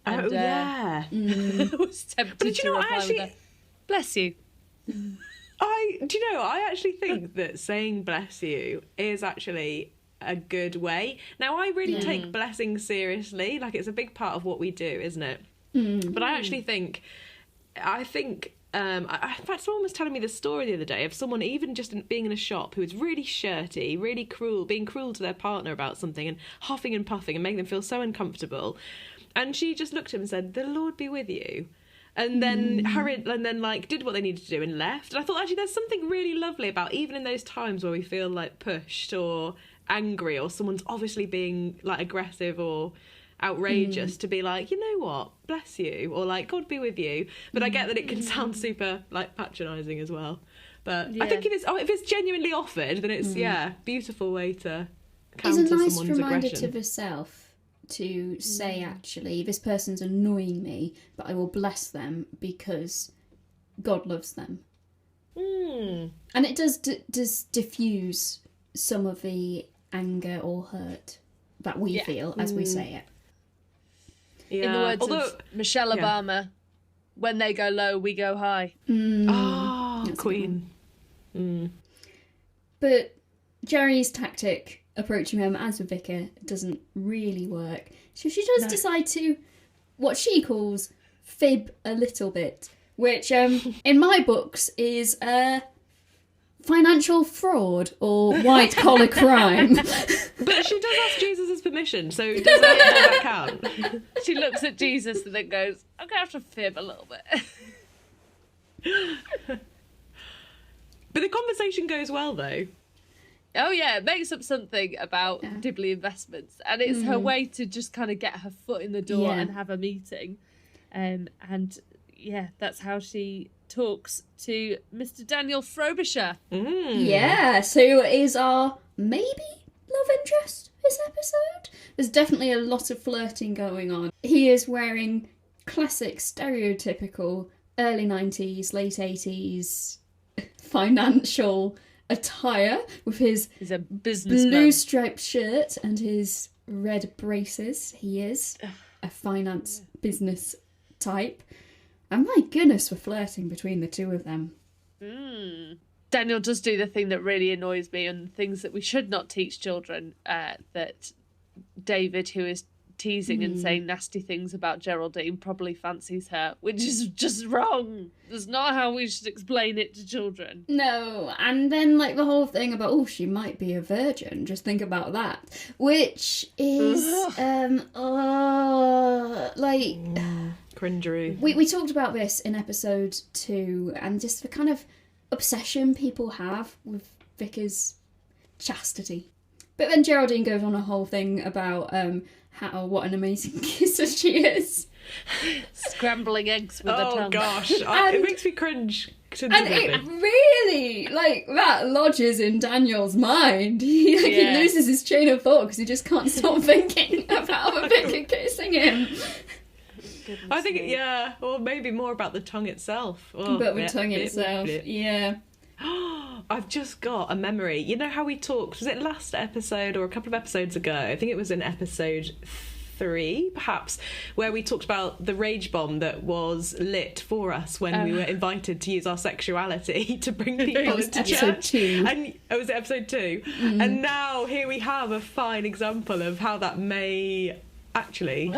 And,
yeah.
I was tempted to reply with a, bless you.
I actually think that saying bless you is actually a good way. Now, I really take blessing seriously. Like, it's a big part of what we do, isn't it? But I actually think in fact, someone was telling me this story the other day of someone even just being in a shop who was really shirty, really cruel, being cruel to their partner about something and huffing and puffing and making them feel so uncomfortable. And she just looked at him and said, "The Lord be with you." And then hurried, and then did what they needed to do and left. And I thought, actually, there's something really lovely about even in those times where we feel like pushed or angry, or someone's obviously being like aggressive or outrageous, to be like, you know what, bless you, or like, God be with you. But I get that it can sound super like patronising as well. But I think if it's genuinely offered, then it's beautiful way to counter
someone's aggression. It's a nice reminder to the self to say, actually, this person's annoying me, but I will bless them because God loves them. And it does diffuse some of the anger or hurt that we feel as we say it.
Yeah. In the words of Michelle Obama, when they go low, we go high.
Oh, Queen.
But Jerry's tactic approaching him as a vicar doesn't really work. So she does decide to, what she calls, fib a little bit, which in my books is financial fraud or white collar crime.
But she does ask Jesus' permission, so does that count?
She looks at Jesus and then goes, "I'm going to have to fib a little bit."
But the conversation goes well, though.
Oh yeah, it makes up something about Dibley Investments, and it's her way to just kind of get her foot in the door and have a meeting, and that's how she talks to Mr. Daniel Frobisher.
Yeah, so is our maybe love interest this episode. There's definitely a lot of flirting going on. He is wearing classic, stereotypical early 90s, late 80s financial attire with his
He's a businessman.
blue striped shirt and his red braces. He is a finance business type. And my goodness, we're flirting between the two of them.
Daniel does do the thing that really annoys me, and things that we should not teach children, that David, who is teasing and saying nasty things about Geraldine, probably fancies her, which is just wrong. That's not how we should explain it to children.
No, and then like the whole thing about, she might be a virgin, just think about that. Which is,
cringery.
We talked about this in episode 2, and just the kind of obsession people have with Vickers' chastity. But then Geraldine goes on a whole thing about what an amazing kisser she is.
Scrambling eggs with a tongue.
Oh gosh, it makes me cringe.
And it really, that lodges in Daniel's mind. He loses his train of thought because he just can't stop thinking about the vicar kissing him.
I think, or maybe more about the tongue itself.
But the tongue itself, yeah.
I've just got a memory. You know how we talked, was it last episode or a couple of episodes ago? I think it was in episode 3, perhaps, where we talked about the rage bomb that was lit for us when we were invited to use our sexuality to bring people into
episode
church.
2.
And was it episode 2? And now here we have a fine example of how that may actually,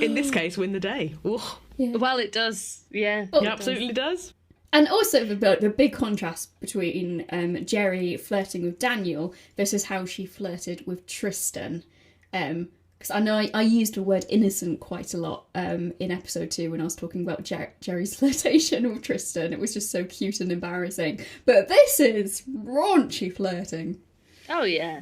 in this case, win the day. Ooh.
Yeah.
Well, it does. Yeah.
Oh,
It absolutely does.
And also the big contrast between Jerry flirting with Daniel versus how she flirted with Tristan. Because I know I used the word innocent quite a lot in episode 2 when I was talking about Jerry's flirtation with Tristan. It was just so cute and embarrassing. But this is raunchy flirting.
Oh, yeah.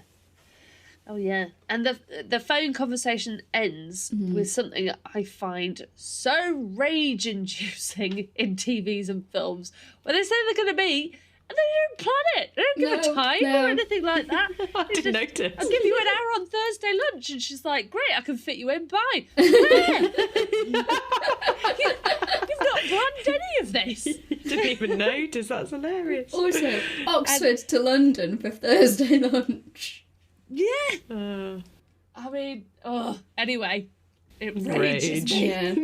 Oh, yeah. And the phone conversation ends with something that I find so rage-inducing in TVs and films, where they say they're going to meet, and they don't plan it. They don't give a time or anything like that.
I didn't notice.
I'll give you an hour on Thursday lunch. And she's like, great, I can fit you in. Bye. Where? You've not planned any of this.
Didn't even notice. That's hilarious.
Also, Oxford to London for Thursday lunch.
Yeah. I mean, anyway, it rages me.
Yeah.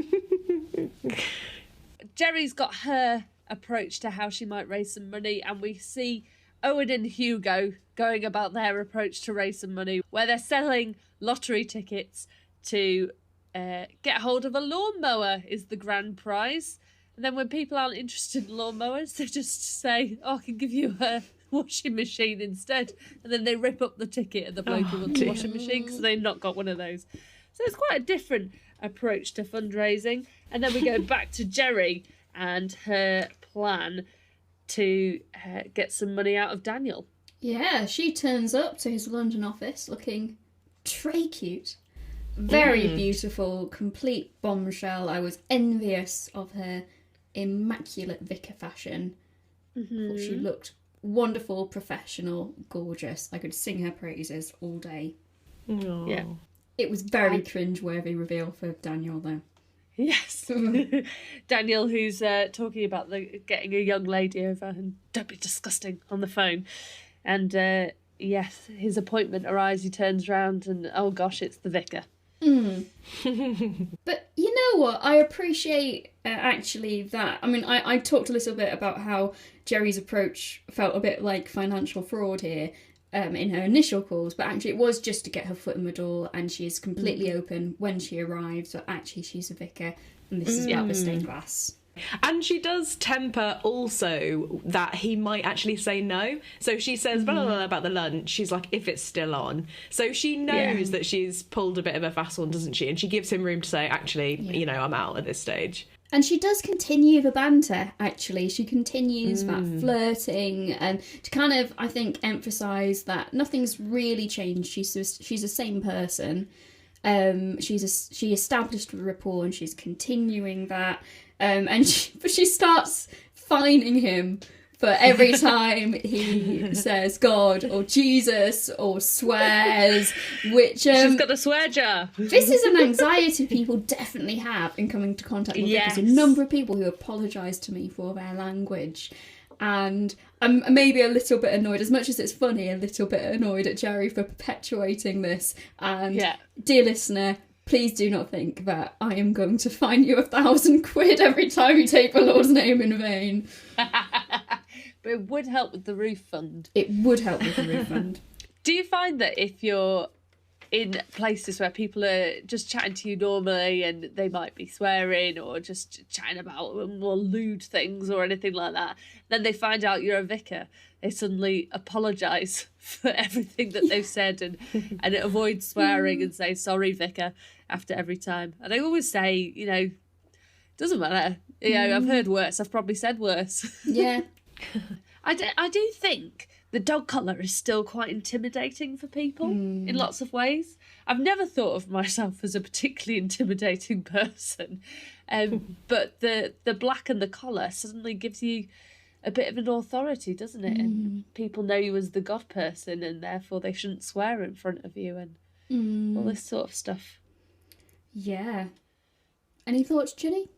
Jerry's got her approach to how she might raise some money, and we see Owen and Hugo going about their approach to raise some money, where they're selling lottery tickets to get hold of a lawnmower is the grand prize. And then when people aren't interested in lawnmowers, they just say, I can give you a washing machine instead. And then they rip up the ticket of the bloke who wants a washing machine because they've not got one of those. So it's quite a different approach to fundraising. And then we go back to Jerry and her plan to get some money out of Daniel.
Yeah, she turns up to his London office looking très cute. Very beautiful, complete bombshell. I was envious of her immaculate vicar fashion. Thought she looked wonderful, professional, gorgeous. I could sing her praises all day.
Aww.
Yeah.
It was very cringe-worthy reveal for Daniel, though.
Yes. Daniel, who's talking about getting a young lady over and don't be disgusting on the phone. And yes, his appointment arrives, he turns around and, oh gosh, it's the vicar.
But you know what? I appreciate actually that. I mean, I talked a little bit about how Jerry's approach felt a bit like financial fraud here in her initial calls, but actually it was just to get her foot in the door, and she is completely open when she arrives. So actually, she's a vicar, and this is about the stained glass.
And she does temper also that he might actually say no. So she says blah, blah, blah about the lunch. She's like, if it's still on. So she knows that she's pulled a bit of a fast one, doesn't she? And she gives him room to say, actually, you know, I'm out at this stage.
And she does continue the banter, actually. She continues that flirting and to kind of, I think, emphasise that nothing's really changed. She's the same person. She established a rapport and she's continuing that. But she starts fining him for every time he says God or Jesus or swears, which...
She's got a swear jar.
This is an anxiety people definitely have in coming into contact with vicars. A number of people who apologise to me for their language. And I'm maybe a little bit annoyed, as much as it's funny, a little bit annoyed at Jerry for perpetuating this. And dear listener, please do not think that I am going to fine you £1,000 every time you take the Lord's name in vain.
But it would help with the roof fund.
It would help with the roof fund.
Do you find that if you're in places where people are just chatting to you normally and they might be swearing or just chatting about more lewd things or anything like that, then they find out you're a vicar, they suddenly apologise for everything that they've said and avoid swearing and say, sorry, vicar, after every time. And they always say, you know, doesn't matter. You know, I've heard worse. I've probably said worse.
Yeah.
I do think the dog collar is still quite intimidating for people in lots of ways. I've never thought of myself as a particularly intimidating person, but the black and the collar suddenly gives you a bit of an authority, doesn't it? And people know you as the God person, and therefore they shouldn't swear in front of you and all this sort of stuff.
Yeah. Any thoughts, Ginny?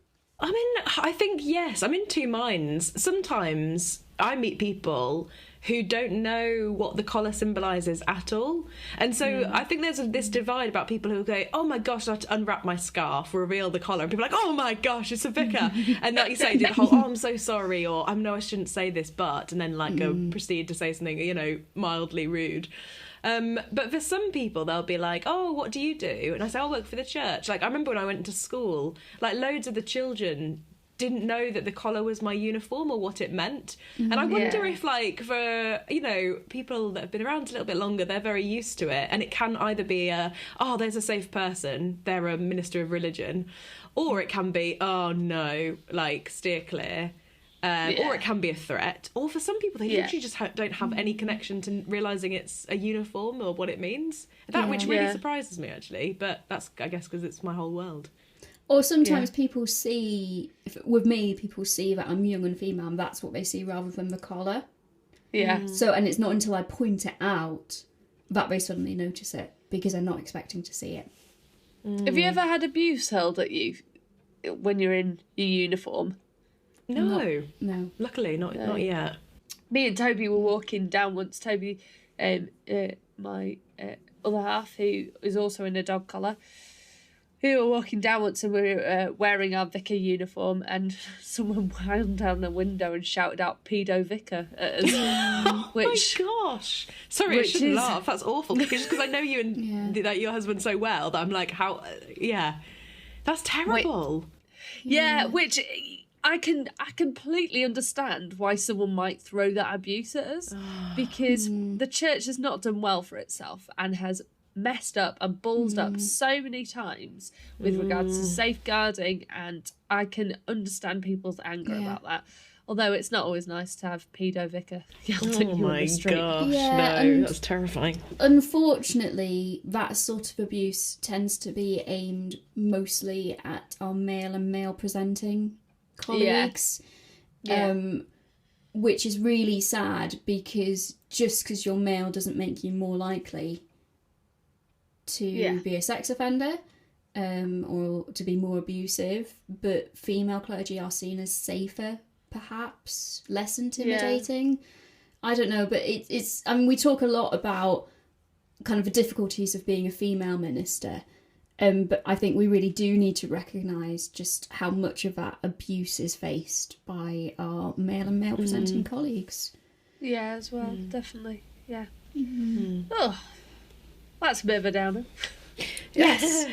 I mean, I think, yes, I'm in two minds. Sometimes I meet people who don't know what the collar symbolises at all. And so I think there's this divide about people who go, oh my gosh, I have to unwrap my scarf, reveal the collar, and people are like, oh my gosh, it's a vicar. And like you say, do the whole, oh, I'm so sorry, or I know I shouldn't say this, but, and then like go proceed to say something, you know, mildly rude. But for some people, they'll be like, oh, what do you do? And I say, I work for the church. Like, I remember when I went to school, like loads of the children didn't know that the collar was my uniform or what it meant. And I wonder if, like, for, you know, people that have been around a little bit longer, they're very used to it. And it can either be oh, there's a safe person, they're a minister of religion. Or it can be, oh no, like, steer clear. Or it can be a threat. Or for some people, they literally just don't have any connection to realising it's a uniform or what it means. That which really surprises me, actually. But that's, I guess, because it's my whole world.
Or sometimes people see, with me, people see that I'm young and female, and that's what they see rather than the collar.
Yeah.
So, and it's not until I point it out that they suddenly notice it, because they're not expecting to see it.
Have you ever had abuse hurled at you when you're in your uniform?
No.
No.
Luckily, not yet.
Me and Toby were walking down once. Toby, my other half, who is also in a dog collar, we were walking down once and we were wearing our vicar uniform, and someone wound down the window and shouted out "pedo vicar" at us.
Oh my gosh! Sorry, I shouldn't laugh. That's awful. Because I know you and that your husband so well that I'm like, how? Yeah, that's terrible.
Which I completely understand why someone might throw that abuse at us, because the church has not done well for itself and has messed up and ballsed up so many times with regards to safeguarding, and I can understand people's anger about that. Although it's not always nice to have pedo vicar yelled at you on the street.
Oh my gosh, no, that's terrifying.
Unfortunately, that sort of abuse tends to be aimed mostly at our male and male presenting colleagues. Which is really sad, because just because you're male doesn't make you more likely to be a sex offender or to be more abusive, but female clergy are seen as safer, perhaps less intimidating. I don't know, but it's I mean, we talk a lot about kind of the difficulties of being a female minister, but I think we really do need to recognise just how much of that abuse is faced by our male and male presenting colleagues.
Yeah, as well, definitely. Yeah. Oh, that's a bit of a downer.
Yes.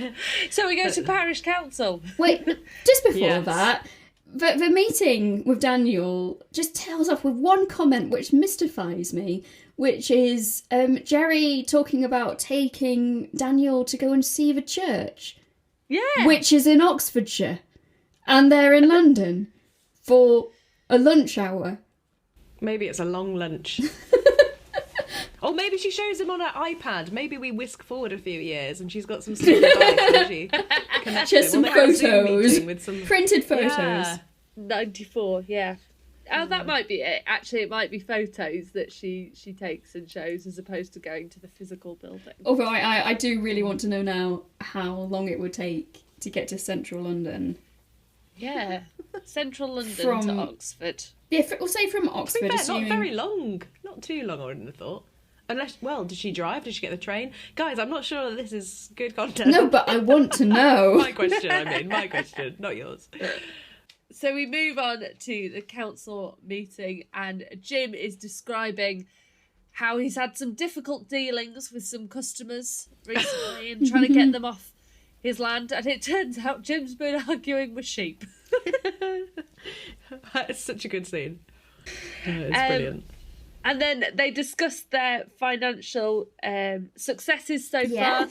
So we go to parish council.
Wait, just before that, the meeting with Daniel just tails off with one comment which mystifies me, which is Jerry talking about taking Daniel to go and see the church.
Yeah.
Which is in Oxfordshire. And they're in London for a lunch hour.
Maybe it's a long lunch. Or maybe she shows him on her iPad. Maybe we whisk forward a few years and she's got some sort of device and she connects
Just some photos.
With some
printed photos.
Yeah.
94, yeah. Oh, that might be it. Actually, it might be photos that she takes and shows as opposed to going to the physical building.
Although I do really want to know now how long it would take to get to central London.
Yeah, central London to Oxford.
Yeah, we'll say from Oxford.
Not very long. Not too long, I wouldn't have thought. Unless, well, did she drive? Did she get the train? Guys, I'm not sure that this is good content.
No, but I want to know.
My question, not yours.
So we move on to the council meeting, and Jim is describing how he's had some difficult dealings with some customers recently and trying to get them off his land, and it turns out Jim's been arguing with sheep.
It's such a good scene. It's brilliant.
And then they discuss their financial successes so far.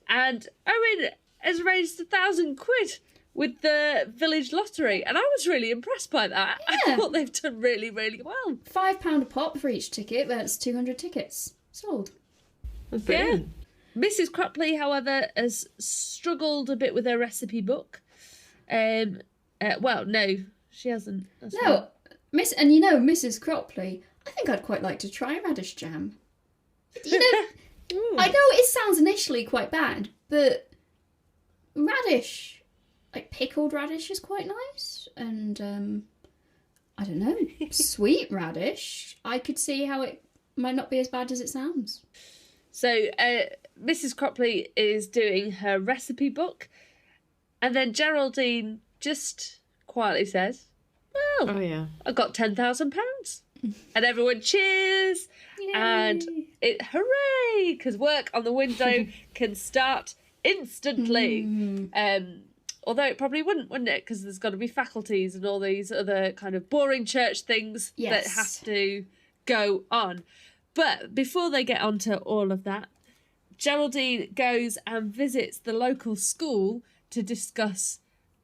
And Owen has raised £1,000 with the village lottery. And I was really impressed by that. Yeah. I thought they've done really, really well.
£5 a pop for each ticket. That's 200 tickets sold.
That's brilliant.
Yeah. Mrs. Cropley, however, has struggled a bit with her recipe book. Well, no, she hasn't.
No, Mrs. Cropley, I think I'd quite like to try radish jam. You know, I know it sounds initially quite bad, but radish, like pickled radish, is quite nice. And I don't know, sweet radish, I could see how it might not be as bad as it sounds.
So Mrs. Cropley is doing her recipe book, and then Geraldine just quietly says, well,
Oh yeah.
I got £10,000. And everyone cheers.
Yay.
And hooray, because work on the window can start instantly. Although it probably wouldn't it? Because there's got to be faculties and all these other kind of boring church things that have to go on. But before they get onto all of that, Geraldine goes and visits the local school to discuss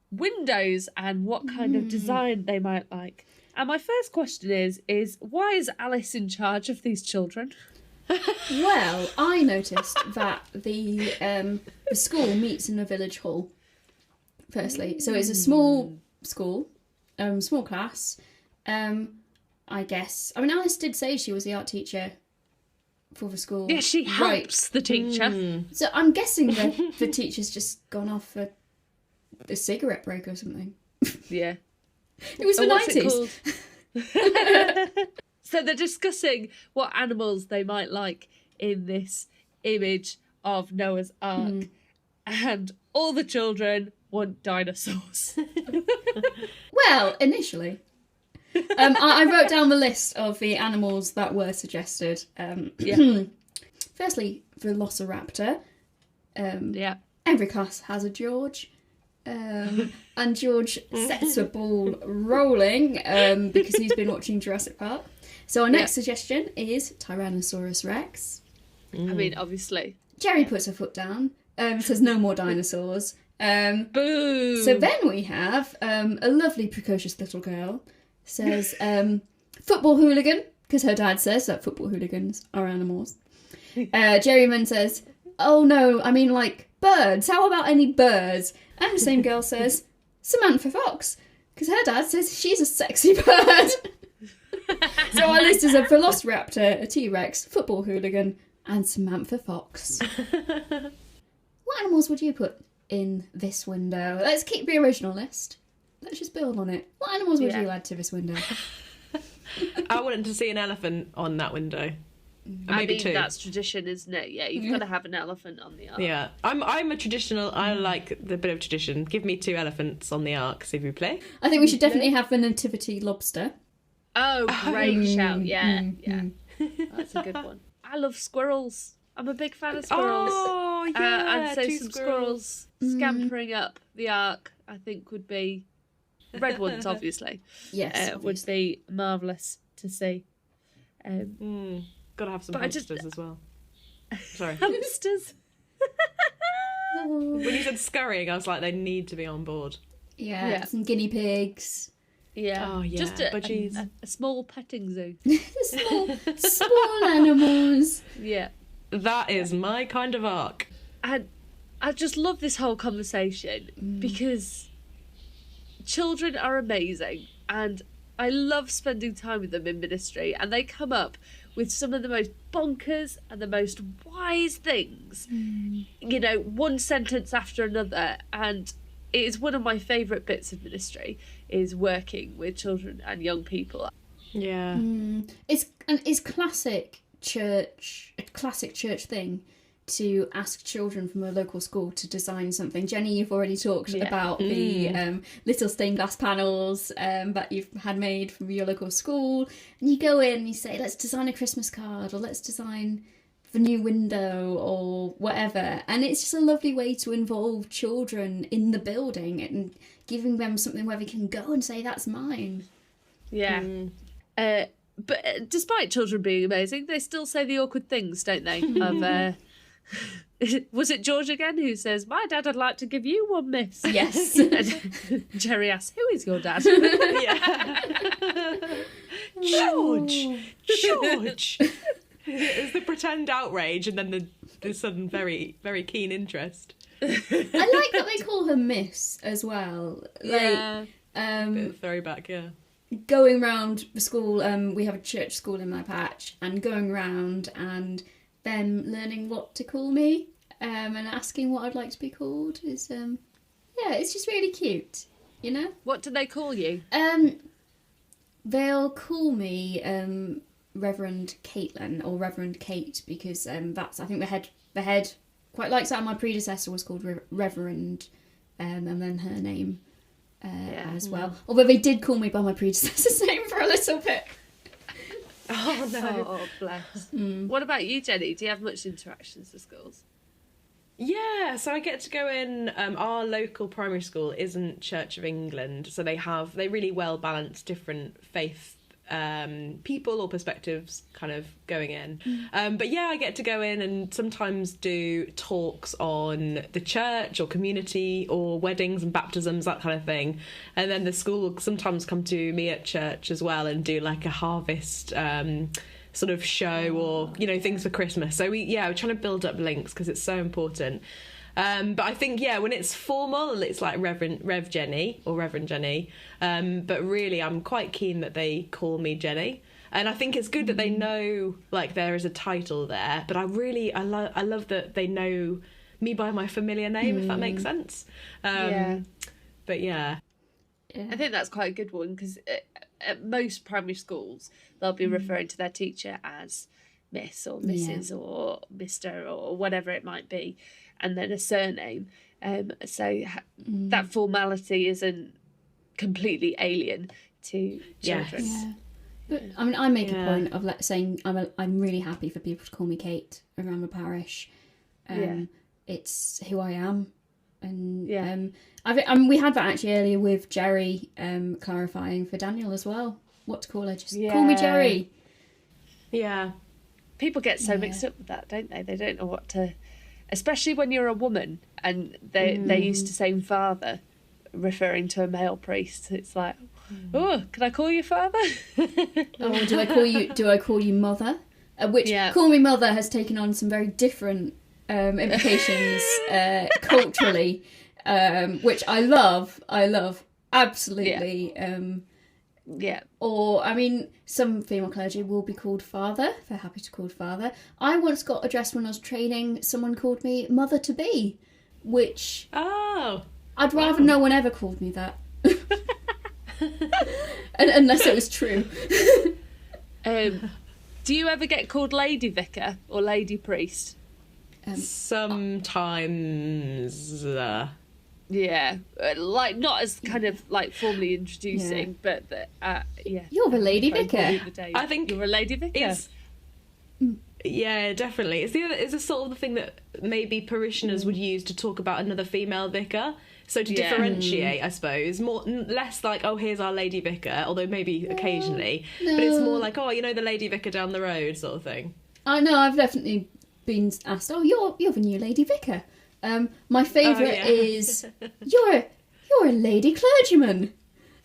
windows and what kind of design they might like. And my first question is why is Alice in charge of these children?
Well, I noticed that the school meets in a village hall, firstly. So it's a small school, small class. I guess. I mean, Alice did say she was the art teacher for the school.
Yeah, she helps the teacher.
So I'm guessing that the teacher's just gone off for a cigarette break or something.
Yeah.
It was the
What's it
90s.
called? So they're discussing what animals they might like in this image of Noah's Ark. And all the children want dinosaurs.
Well, initially. I wrote down the list of the animals that were suggested. Firstly, Velociraptor.
Yeah.
Every class has a George. And George sets a ball rolling because he's been watching Jurassic Park. So our next suggestion is Tyrannosaurus Rex.
I mean, obviously.
Jerry puts her foot down, says no more dinosaurs.
Boo!
So then we have a lovely precocious little girl says football hooligan, because her dad says that football hooligans are animals. Jerry then says, oh no, I mean like birds. How about any birds? And the same girl says Samantha Fox, because her dad says she's a sexy bird. So our list is a Velociraptor, a T-Rex, football hooligan, and Samantha Fox. What animals would you put in this window? Let's keep the original list. Let's just build on it. What animals would you add to this window?
I wanted to see an elephant on that window.
I mean,
two.
that's tradition, isn't it? Yeah, you've got to have an elephant on the ark.
Yeah, I'm a traditional. I like the bit of tradition. Give me 2 elephants on the ark, s'il vous plaît.
I think we should definitely have the nativity lobster.
Oh, great shout! Yeah, yeah, that's a good one. I love squirrels. I'm a big fan of squirrels.
Oh yeah,
and so
2
some squirrels scampering up the ark, I think, would be red ones, obviously.
Yes,
would be marvellous to see.
Gotta have some hamsters as well. Sorry.
Hamsters.
When you said scurrying, I was like, they need to be on board.
Yeah, some guinea pigs.
Yeah.
Oh yeah.
Just a small petting zoo.
small animals.
Yeah.
That is my kind of ark.
And I just love this whole conversation because children are amazing and I love spending time with them in ministry, and they come up with some of the most bonkers and the most wise things, you know, one sentence after another. And it is one of my favourite bits of ministry, is working with children and young people.
Yeah.
It's classic church, a classic church thing to ask children from a local school to design something. Jenny, you've already talked about the little stained glass panels that you've had made from your local school. And you go in and you say, let's design a Christmas card, or let's design the new window, or whatever. And it's just a lovely way to involve children in the building and giving them something where they can go and say, that's mine.
Yeah. But despite children being amazing, they still say the awkward things, don't they? Of was it George again who says, my dad would like to give you one, miss?
Yes.
And Jerry asks, who is your dad?
George! It's the pretend outrage and then the sudden very, very keen interest.
I like that they call her Miss as well.
Yeah.
Bit of throwback, yeah.
Going round the school, we have a church school in my patch, and going round and them learning what to call me and asking what I'd like to be called is, it's just really cute, you know?
What do they call you?
They'll call me Reverend Caitlin or Reverend Kate because that's, I think, the head quite likes that. My predecessor was called Reverend, and then her name as well. Although they did call me by my predecessor's name for a little bit.
Oh no! Oh bless. What about you, Jenny? Do you have much interactions with schools?
Yeah, so I get to go in. Our local primary school isn't Church of England, so they really well balance different faith people or perspectives kind of going in. But yeah, I get to go in and sometimes do talks on the church or community or weddings and baptisms, that kind of thing. And then the school will sometimes come to me at church as well and do like a harvest sort of show or, you know, things for Christmas. So we're trying to build up links because it's so important. But I think, when it's formal, it's like Rev Jenny or Reverend Jenny. But really, I'm quite keen that they call me Jenny. And I think it's good that they know, like, there is a title there. But I love that they know me by my familiar name, if that makes sense. But yeah.
I think that's quite a good one because at most primary schools, they'll be referring to their teacher as Miss or Mrs. or Mr. or whatever it might be, and then a surname. So that formality isn't completely alien to children.
Yeah. But I mean, I make a point of saying I'm really happy for people to call me Kate around the parish. It's who I am, and we had that actually earlier with Jerry clarifying for Daniel as well what to call her. Just call me Jerry.
Yeah.
People get so mixed up with that, don't they? They don't know what to, especially when you're a woman and they're used to saying father, referring to a male priest. It's like, oh, can I call you father?
Oh, do I call you mother? Which call me mother has taken on some very different implications culturally, which I love absolutely. Or, I mean, some female clergy will be called father. They're happy to be called father. I once got addressed when I was training, someone called me mother-to-be, which...
Oh!
I'd rather no one ever called me that. Unless it was true.
Do you ever get called Lady Vicar or Lady Priest?
Sometimes...
Yeah, like not as kind of like formally introducing, but
You're the Lady Vicar.
I think
you're a Lady Vicar.
Yeah, definitely. It's a sort of the thing that maybe parishioners would use to talk about another female vicar. So to differentiate, I suppose, less like, oh, here's our Lady Vicar, although maybe occasionally, but it's more like, oh, you know, the Lady Vicar down the road, sort of thing.
I know. I've definitely been asked, oh, you're the new Lady Vicar. My favourite is you're a lady clergyman.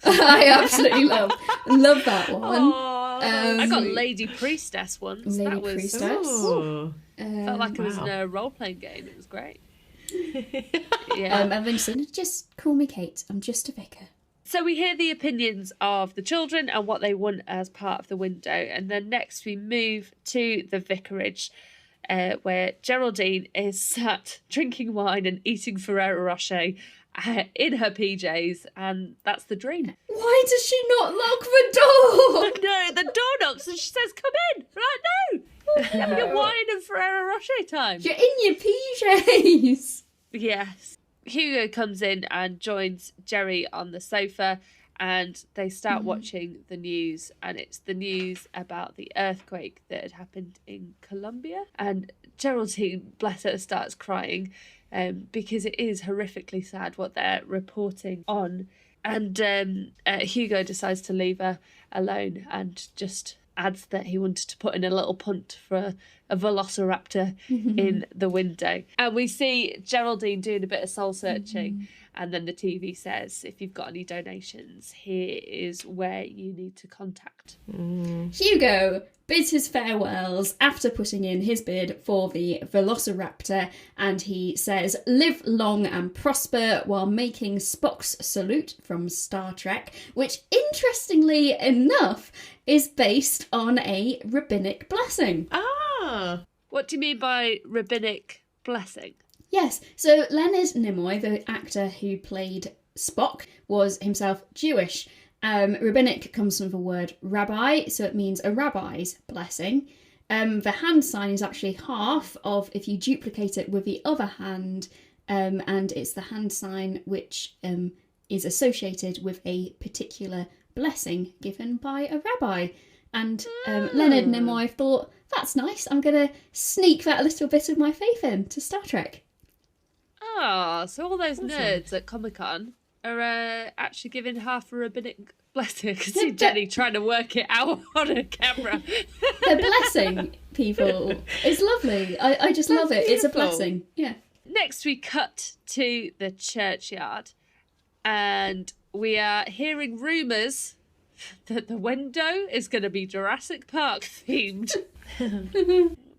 I absolutely love that one.
I got Lady Priestess once.
Lady Priestess.
Felt like it was in a role-playing game. It was great.
And then said, just call me Kate. I'm just a vicar.
So we hear the opinions of the children and what they want as part of the window, and then next we move to the vicarage. Where Geraldine is sat drinking wine and eating Ferrero Rocher in her PJs, and that's the dream.
Why does she not lock the door?
No, the door knocks and she says, "Come in, right now. Having your wine and Ferrero Rocher time.
You're in your PJs."
Yes. Hugo comes in and joins Jerry on the sofa, and they start watching the news, and it's the news about the earthquake that had happened in Colombia. And Geraldine, bless her, starts crying because it is horrifically sad what they're reporting on. And Hugo decides to leave her alone and just adds that he wanted to put in a little punt for a velociraptor in the window. And we see Geraldine doing a bit of soul searching. And then the TV says, if you've got any donations, here is where you need to contact.
Hugo bids his farewells after putting in his bid for the Velociraptor, and he says, live long and prosper, while making Spock's salute from Star Trek, which, interestingly enough, is based on a rabbinic blessing.
Ah!
What do you mean by rabbinic blessing?
Yes, so Leonard Nimoy, the actor who played Spock, was himself Jewish, Rabbinic comes from the word rabbi, so it means a rabbi's blessing. The hand sign is actually half of if you duplicate it with the other hand, and it's the hand sign which is associated with a particular blessing given by a rabbi. And Leonard Nimoy thought, that's nice, I'm going to sneak that little bit of my faith in to Star Trek.
Ah, so all those nerds at Comic-Con are actually giving half a rabbinic blessing. I can see Jenny trying to work it out on a camera.
They're blessing people. It's lovely. I just love it.
Beautiful.
It's a blessing. Yeah.
Next we cut to the churchyard and we are hearing rumours that the window is going to be Jurassic Park themed.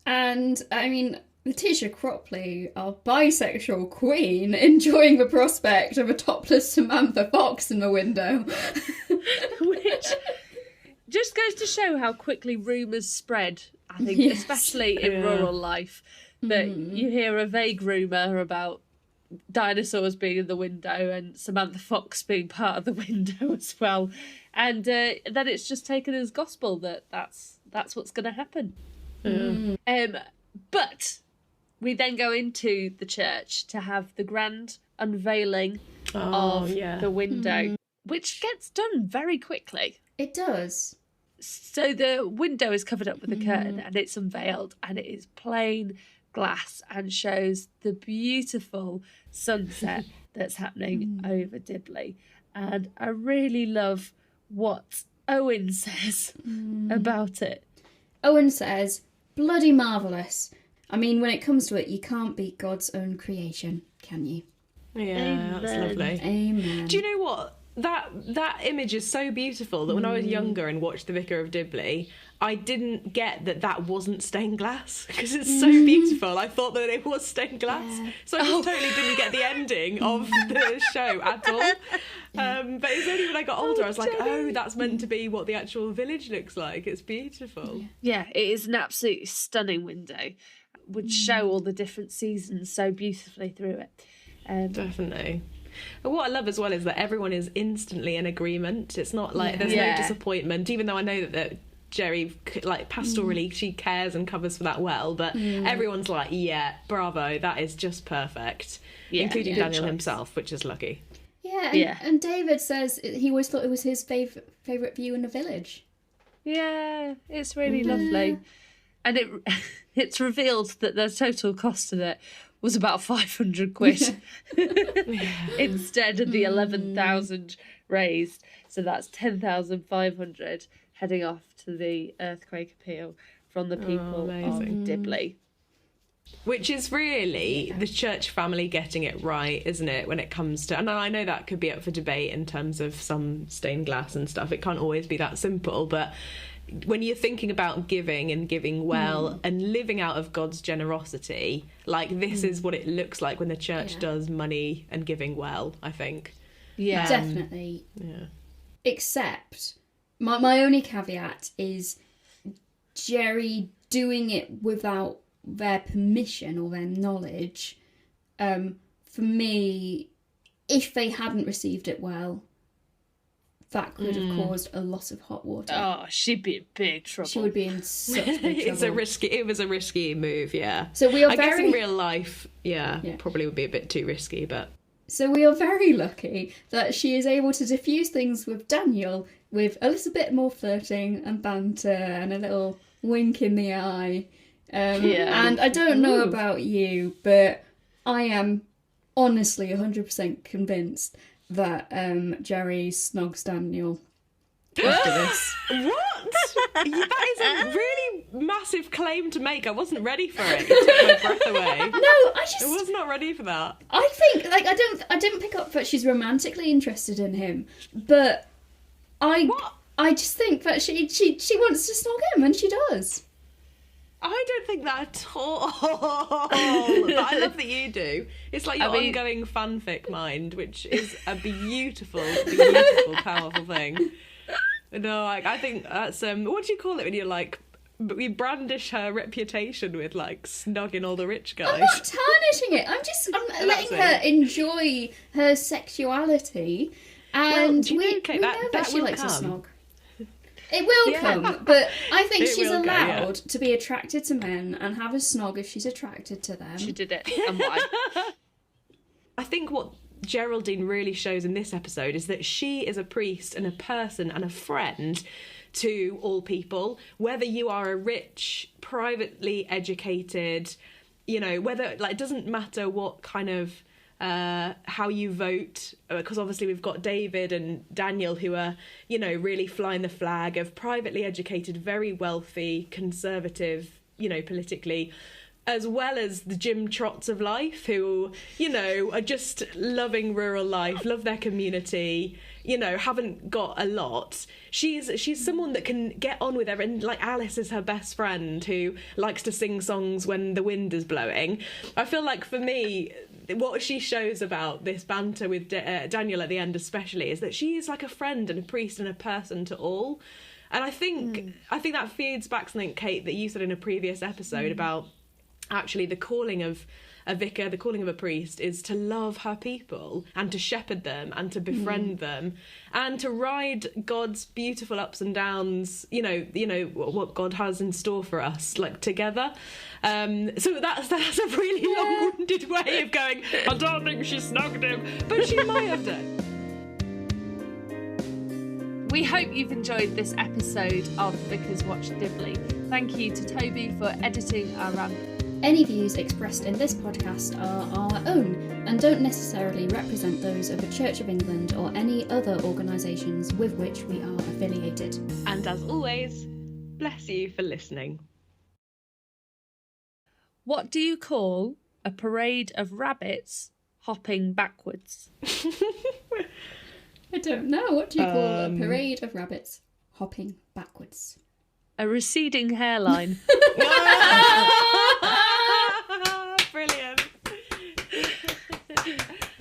And, I mean, Letitia Cropley, our bisexual queen, enjoying the prospect of a topless Samantha Fox in the window.
Which just goes to show how quickly rumours spread, I think,
Yes.
especially in rural life. That you hear a vague rumour about dinosaurs being in the window and Samantha Fox being part of the window as well. And then it's just taken as gospel that that's what's going to happen. But we then go into the church to have the grand unveiling of the window, which gets done very quickly.
It does.
So the window is covered up with a curtain and it's unveiled and it is plain glass and shows the beautiful sunset that's happening over Dibley. And I really love what Owen says about it.
Owen says, bloody marvellous. I mean, when it comes to it, you can't beat God's own creation, can you?
Yeah, that's
Amen.
lovely.
Amen.
Do you know what? That image is so beautiful that when I was younger and watched The Vicar of Dibley, I didn't get that wasn't stained glass because it's so beautiful. I thought that it was stained glass.
Yeah.
So I just totally didn't get the ending of the show at all. But it's only when I got older I was like, oh, that's meant to be what the actual village looks like. It's beautiful.
Yeah, it is an absolutely stunning window. Would show all the different seasons so beautifully through it.
Definitely. But what I love as well is that everyone is instantly in agreement. It's not like there's no disappointment, even though I know that Jerry, like pastorally, she cares and covers for that well, but everyone's like, yeah, bravo, that is just perfect, including Daniel himself, which is lucky.
Yeah, and David says he always thought it was his favourite view in the village.
Yeah, it's really lovely. And it's revealed that the total cost of it was about 500 quid instead of the 11,000 raised. So that's 10,500 heading off to the earthquake appeal from the people of Dibley.
Which is really the church family getting it right, isn't it, when it comes to... And I know that could be up for debate in terms of some stained glass and stuff. It can't always be that simple, but... when you're thinking about giving and giving well and living out of God's generosity, like this is what it looks like when the church does money and giving well, I think.
Yeah.
Definitely.
Yeah.
Except, my only caveat is Jerry doing it without their permission or their knowledge. For me, if they hadn't received it well, that could have caused a lot of hot water.
Oh, she'd be in big trouble.
She would be in such big trouble.
It was a risky move, yeah.
So we are
I guess in real life, probably would be a bit too risky, but...
So we are very lucky that she is able to diffuse things with Daniel with a little bit more flirting and banter and a little wink in the eye. And I don't know about you, but I am honestly 100% convinced that Jerry snogs Daniel after this.
What? That is a really massive claim to make. I wasn't ready for it. It took my breath away.
No, I
was not ready for that.
I think, like, I didn't pick up that she's romantically interested in him, but I just think that she wants to snog him, and she does.
I don't think that at all. But I love that you do. It's like your ongoing fanfic mind, which is a beautiful, beautiful, powerful thing. No, I think that's what do you call it when you're like, we brandish her reputation with like snogging all the rich guys?
I'm not tarnishing it. I'm letting her enjoy her sexuality, And
do you know,
we
Kate,
know
that
that she
will
likes a
come.
snog. It will
Yeah.
come, but I think
It
she's
will go, yeah.
allowed to be attracted to men and have a snog if she's attracted to them.
She did it, and why?
I think what Geraldine really shows in this episode is that she is a priest and a person and a friend to all people, whether you are a rich, privately educated, you know, whether, like, it doesn't matter what kind of how you vote, because obviously we've got David and Daniel who are, you know, really flying the flag of privately educated, very wealthy, conservative, you know, politically, as well as the Jim Trots of life who, you know, are just loving rural life, love their community, you know, haven't got a lot. She's someone that can get on with everything. Like Alice is her best friend who likes to sing songs when the wind is blowing. I feel like for me, what she shows about this banter with Daniel at the end especially is that she is like a friend and a priest and a person to all. And I think that feeds back something, Kate, that you said in a previous episode about actually the calling of a vicar, the calling of a priest is to love her people and to shepherd them and to befriend them and to ride God's beautiful ups and downs, you know what God has in store for us, like, together. So that's a really long-winded way of going, I don't think she snugged him, but she might have done.
We hope you've enjoyed this episode of Vicar's Watch Dibley. Thank you to Toby for editing our ramble.
Any views expressed in this podcast are our own and don't necessarily represent those of the Church of England or any other organisations with which we are affiliated.
And as always, bless you for listening.
What do you call a parade of rabbits hopping backwards?
I don't know. What do you call a parade of rabbits hopping backwards?
A receding hairline.
Brilliant.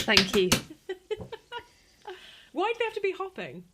Thank you.
Why do they have to be hopping?